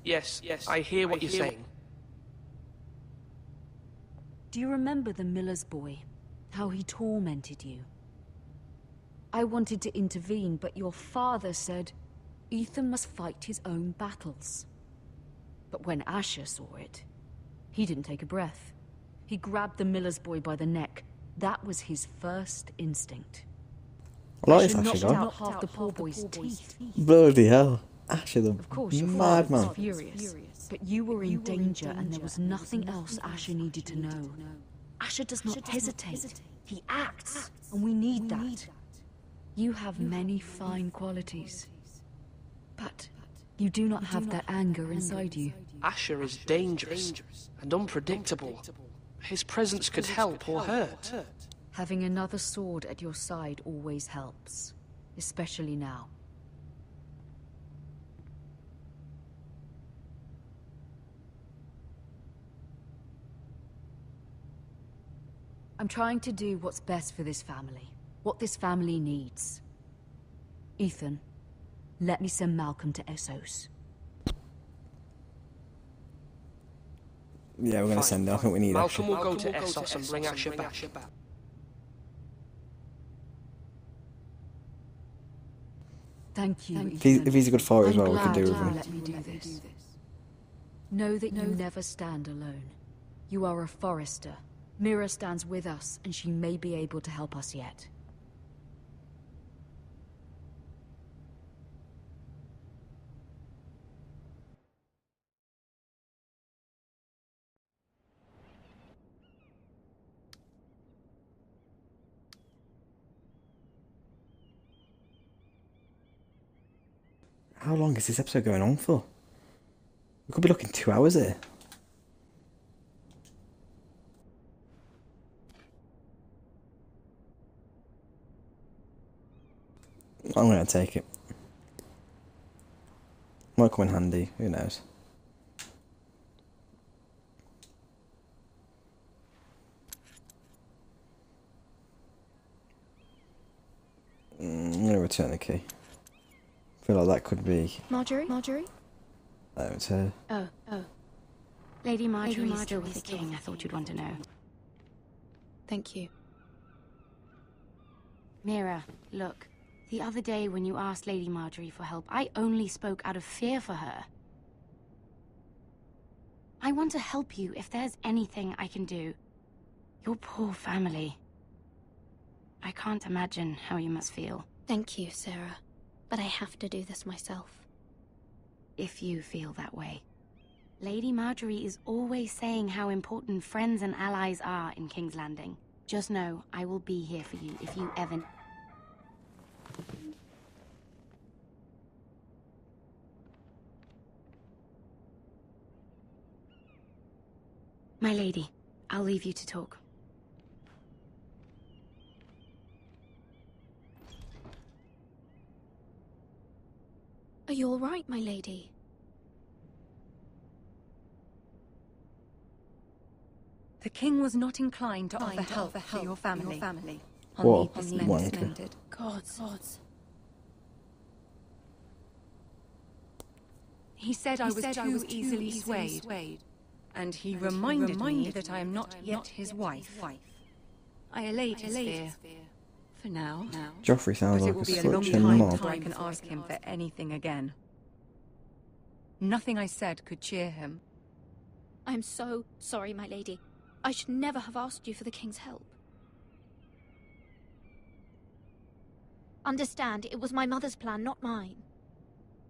Yes, I hear what you're saying. Do you remember the miller's boy? How he tormented you? I wanted to intervene, but your father said Ethan must fight his own battles. But when Asher saw it, he didn't take a breath. He grabbed the miller's boy by the neck. That was his first instinct. I like this Asher Asher knocked guy. out half the poor boy's teeth. Bloody hell. Asher the Of course, your father was madman. furious. But you were in danger, and there was nothing else Asher needed to know. Asher does not hesitate. He acts, and we need that. You have many fine qualities. But you do not have that anger inside you. Asher is dangerous and unpredictable. His presence could help or hurt. Having another sword at your side always helps, especially now. I'm trying to do what's best for this family, what this family needs. Ethan, let me send Malcolm to Essos. Yeah, we're gonna send him. I think we need Malcolm Asher. will go to Essos and bring Asher back. Thank you, If he's a good fighter as I'm well, we can glad do with you him. let me do this. Know that you never stand alone. You are a Forester. Mira stands with us, and she may be able to help us yet. How long is this episode going on for? We could be looking 2 hours here. I'm gonna take it. Might come in handy, who knows. I'm gonna return the key. I feel like that could be Marjorie? Oh, it's her. Oh. Lady Marjorie is still with the king. I thought you'd want to know. Thank you. Mira, look. The other day when you asked Lady Marjorie for help, I only spoke out of fear for her. I want to help you if there's anything I can do. Your poor family. I can't imagine how you must feel. Thank you, Sarah. But I have to do this myself. If you feel that way. Lady Marjorie is always saying how important friends and allies are in King's Landing. Just know, I will be here for you if you ever... My lady, I'll leave you to talk. Are you all right, my lady? The king was not inclined to offer help for your family. What? Gods. He said I was too easily swayed. And he reminded me that I am not yet his wife. I allayed his fear. For now. Joffrey sounds like such a long mob. time I can ask him for anything again. Nothing I said could cheer him. I'm so sorry, my lady. I should never have asked you for the king's help. Understand, it was my mother's plan, not mine.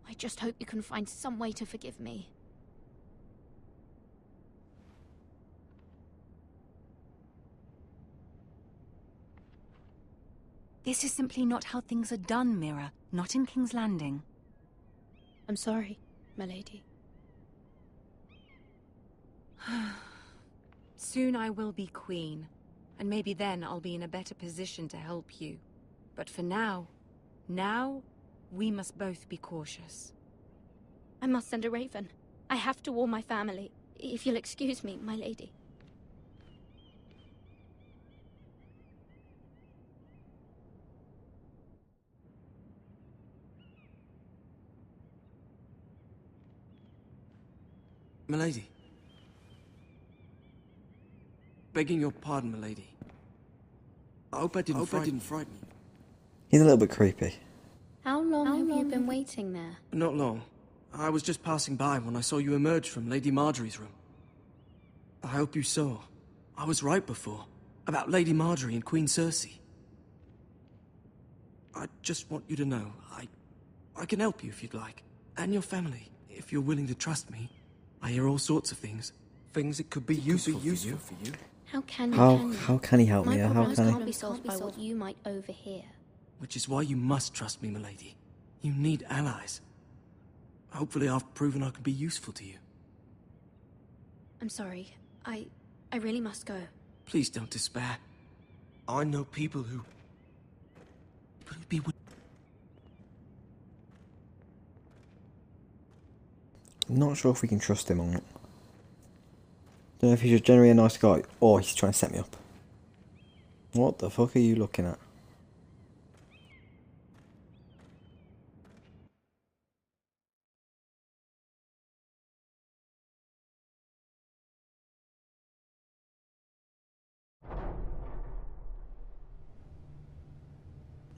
I just hope you can find some way to forgive me. This is simply not how things are done, Mira. Not in King's Landing. I'm sorry, my lady. Soon I will be queen, and maybe then I'll be in a better position to help you. But for now, we must both be cautious. I must send a raven. I have to warn my family. If you'll excuse me, my lady. Milady. Begging your pardon, milady. I hope I didn't frighten you. He's a little bit creepy. How long have you been waiting there? Not long. I was just passing by when I saw you emerge from Lady Marjorie's room. I hope you saw. I was right before. About Lady Marjorie and Queen Cersei. I just want you to know, I can help you if you'd like. And your family, if you're willing to trust me. I hear all sorts of things. Things that could be useful for you. How can How can he help me? How can can't be solved by what you might overhear. Which is why you must trust me, milady. You need allies. Hopefully I've proven I can be useful to you. I'm sorry. I really must go. Please don't despair. I know people who'd be with... I'm not sure if we can trust him or not. Don't know if he's just generally a nice guy or he's trying to set me up. What the fuck are you looking at?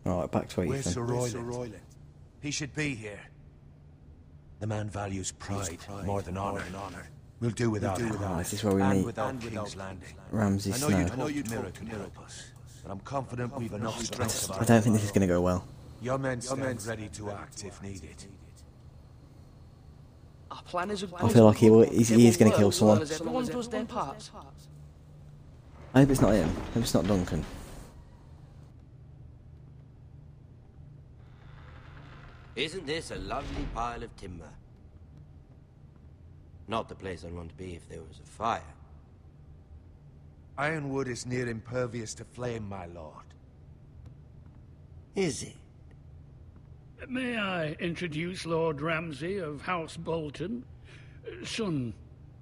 Alright, back to Where's Sir Ethan. Royland? He should be here. The man values pride more than honor. We'll do without him. This is where we And meet without King's Landing. Ramsay Snow. I know you'd hope to help us, but I'm confident we've enough strength. I don't think this is going to go well. Your men stand ready to act if needed. Our plan is I feel like he is going to kill someone. Everyone does their part. I hope it's not him. I hope it's not Duncan. Isn't this a lovely pile of timber? Not the place I'd want to be if there was a fire. Ironwood is near impervious to flame, my lord. Is it? May I introduce Lord Ramsay of House Bolton, son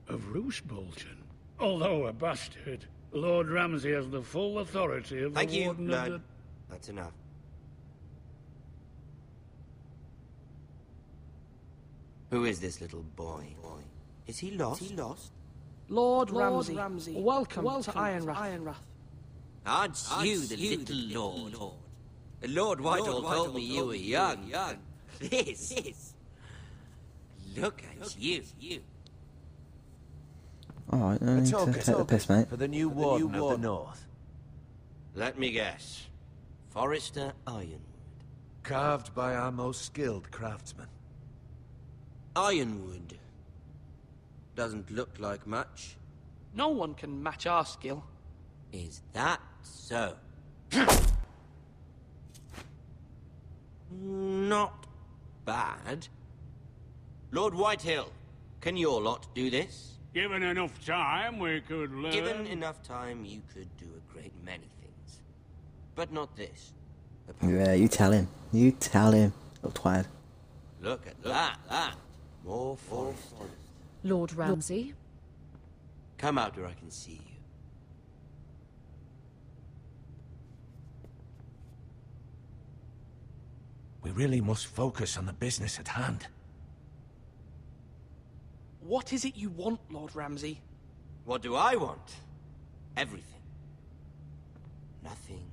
of Roose Bolton. Although a bastard, Lord Ramsay has the full authority of Thank the you, Warden of the... Lord. That's enough. Who is this little boy? Is he lost? Lord Ramsay, welcome to Ironrath. Aren't you the little lord? Lord Whitehall told me you were young. This. Look at you. Alright, I need to take the piss, mate. For the new warden of the north. Let me guess. Forrester Ironwood. Carved by our most skilled craftsmen. Ironwood. Doesn't look like much. No one can match our skill. Is that so? Not bad. Lord Whitehill, can your lot do this? Given enough time, we could learn. Given enough time, you could do a great many things. But not this. Yeah, you tell him. You tell him. Little twat. Look at that. More forest. Lord Ramsay? Come out where I can see you. We really must focus on the business at hand. What is it you want, Lord Ramsay? What do I want? Everything. Nothing.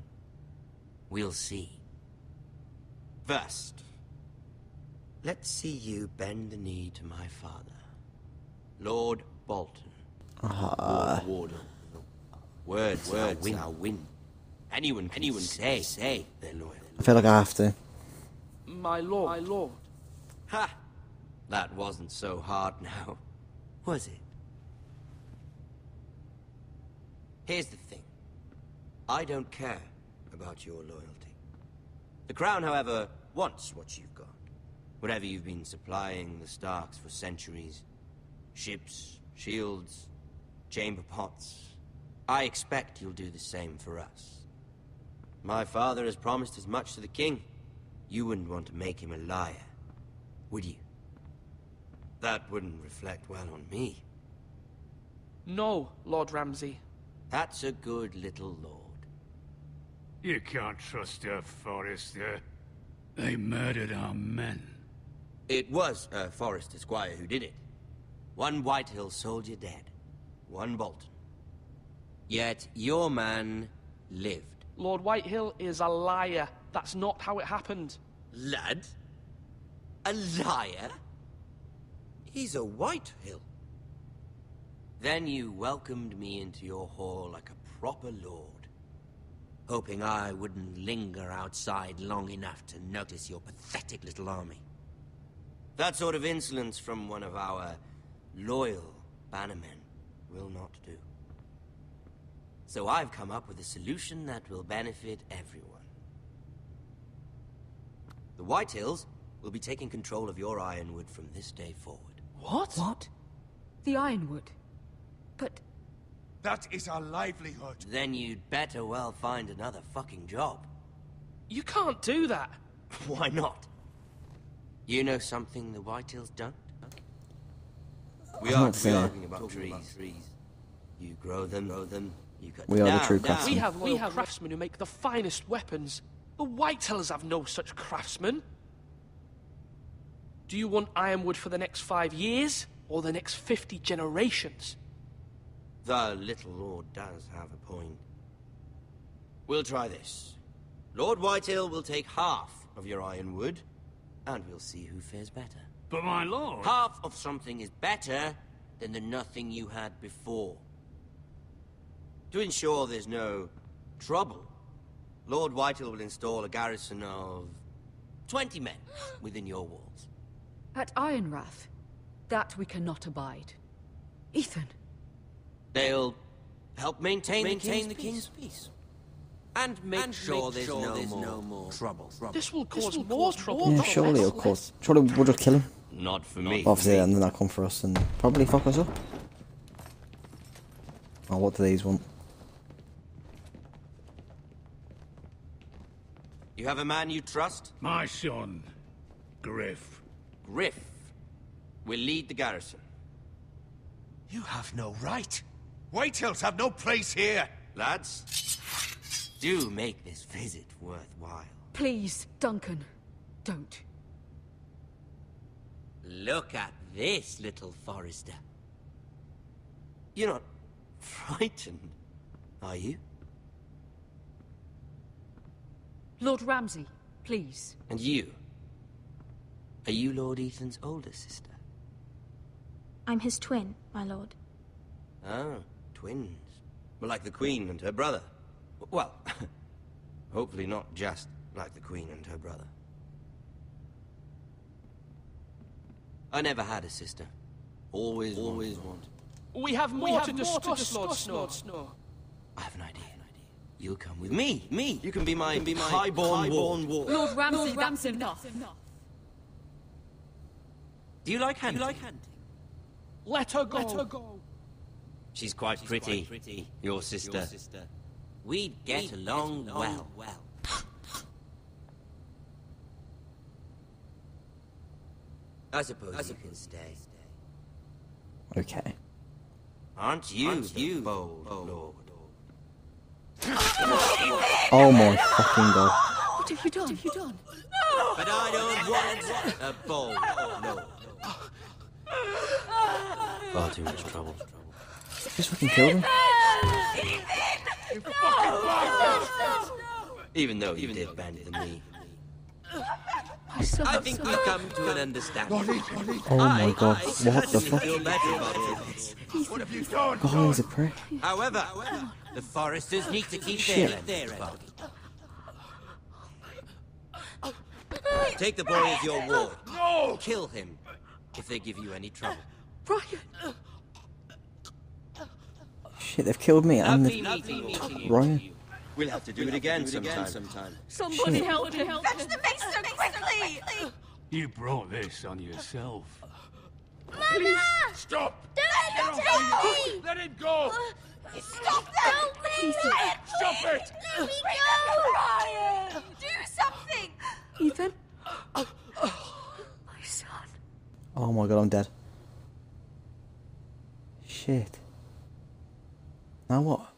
We'll see. First, let's see you bend the knee to my father, Lord Bolton. Lord Warden. Words are wind. Anyone can say they're loyal. I feel like I have to. My lord. Ha! That wasn't so hard now, was it? Here's the thing. I don't care about your loyalty. The Crown, however, wants what you've got. Whatever you've been supplying the Starks for centuries. Ships, shields, chamber pots. I expect you'll do the same for us. My father has promised as much to the king. You wouldn't want to make him a liar, would you? That wouldn't reflect well on me. No, Lord Ramsay. That's a good little lord. You can't trust her, Forrester. They murdered our men. It was a Forrester squire who did it. One Whitehill soldier dead. One Bolton. Yet your man lived. Lord Whitehill is a liar. That's not how it happened. Lad? A liar? He's a Whitehill. Then you welcomed me into your hall like a proper lord, hoping I wouldn't linger outside long enough to notice your pathetic little army. That sort of insolence from one of our loyal bannermen will not do. So I've come up with a solution that will benefit everyone. The Whitehills will be taking control of your Ironwood from this day forward. What? The Ironwood? But... That is our livelihood. Then you'd better well find another fucking job. You can't do that. Why not? You know something the Whitehills don't? We are talking about trees. You grow them, you cut We them are down. the true craftsmen. We have craftsmen who make the finest weapons. The Whitehills have no such craftsmen. Do you want Ironwood for the next 5 years, or the next 50 generations? The little lord does have a point. We'll try this. Lord Whitehill will take half of your Ironwood, and we'll see who fares better. But my lord... Half of something is better than the nothing you had before. To ensure there's no trouble, Lord Whitehill will install a garrison of 20 men within your walls. At Ironrath? That we cannot abide. Ethan. They'll help maintain the king's peace. And make sure there's no more trouble. This will cause more trouble. Yeah, surely it'll cause... Surely we'll just kill him. Not for me. Obviously, and then they'll come for us and probably fuck us up. Oh, what do these want? You have a man you trust? My son, Griff. Griff will lead the garrison. You have no right. Whitehills have no place here. Lads, do make this visit worthwhile. Please, Duncan. Don't. Look at this, little Forrester. You're not frightened, are you? Lord Ramsay, please. And you? Are you Lord Ethan's older sister? I'm his twin, my lord. Oh, twins. Well, like the Queen and her brother. Well, hopefully not just like the Queen and her brother. I never had a sister. Always wanted. We have more to discuss, Lord Snow. I have an idea. You'll come with me. You can be my highborn ward. Lord Ramsay, that's enough. Do you like hunting? Let her go. She's quite pretty, your sister. We'd get along well. I suppose you can stay. Okay. Aren't you the bold lord? Oh my fucking god. What have you done? But I don't want a bold lord. Far too much trouble. Just fucking killed him. Even though you did bend the knee. My son. I think we've come to an understanding. Oh my god, what the fuck? Feel better about all this. What have you done? God, he's a prick. However, the Foresters need to keep their end of the bargain. Take the boy as your ward. No! Kill him if they give you any trouble. Ryan! Shit, they've killed me and Ryan. We'll have to do it again sometime. Somebody help him! Fetch the maester quickly! You brought this on yourself. Mama! Stop! Don't take me! Let him go! Stop that! Help me! Stop it! Let me go! Ryan! Do something! Ethan? My son. Oh my god, I'm dead. Shit. Now what?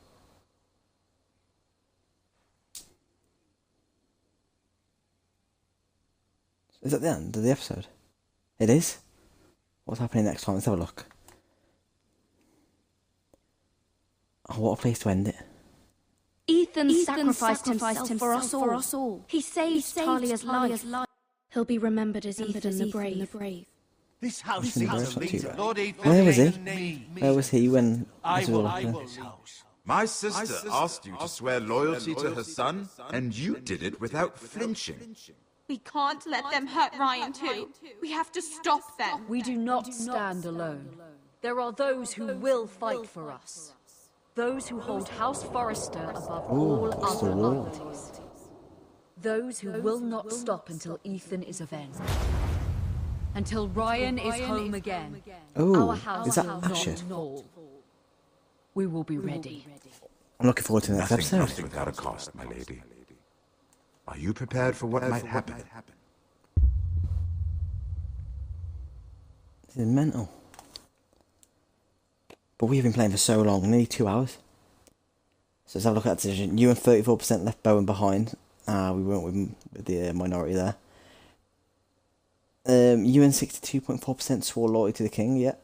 Is that the end of the episode? It is? What's happening next time? Let's have a look. Oh, what a place to end it. Ethan sacrificed himself for us all. He saved Talia's life. He'll be remembered as Ethan the Brave. This house Ethan the needs Brave's a not too leader. bad. Lord Ethan, Where was he? me. Where was he when I this was all will happening? this house. My sister asked you to swear loyalty to her son, and you did it without flinching. We can't let them hurt Ryan too. We have to stop them. We do not stand alone. There are those who will fight for us. Those who hold House Forrester above all what's the other war? loyalties. Those who will not stop until Ethan is avenged. Until Ryan is home again. Oh, Our house is that will Ashford? not fall. We will be ready. I'm looking forward to the next episode. Nothing without a cost, my lady. Are you prepared for what might happen? This is mental. But we've been playing for so long, nearly 2 hours. So let's have a look at that decision. You and 34% left Bowen behind. We weren't with the minority there. You and 62.4% swore loyalty to the king, yeah.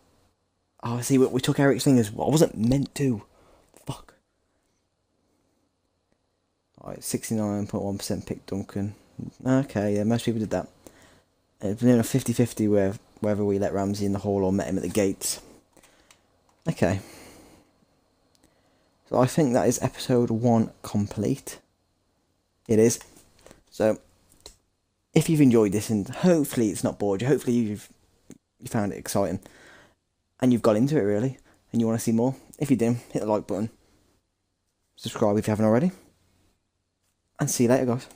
Oh, see, we took Eric's thing as well. I wasn't meant to. Fuck. Alright, 69.1% picked Duncan. Okay, yeah, most people did that. It's been a 50-50 whether we let Ramsay in the hall or met him at the gates. Okay. So I think that is episode 1 complete. It is. So, if you've enjoyed this, and hopefully it's not bored you, hopefully you found it exciting, and you've got into it really, and you want to see more, if you do, hit the like button, subscribe if you haven't already, and see you later guys.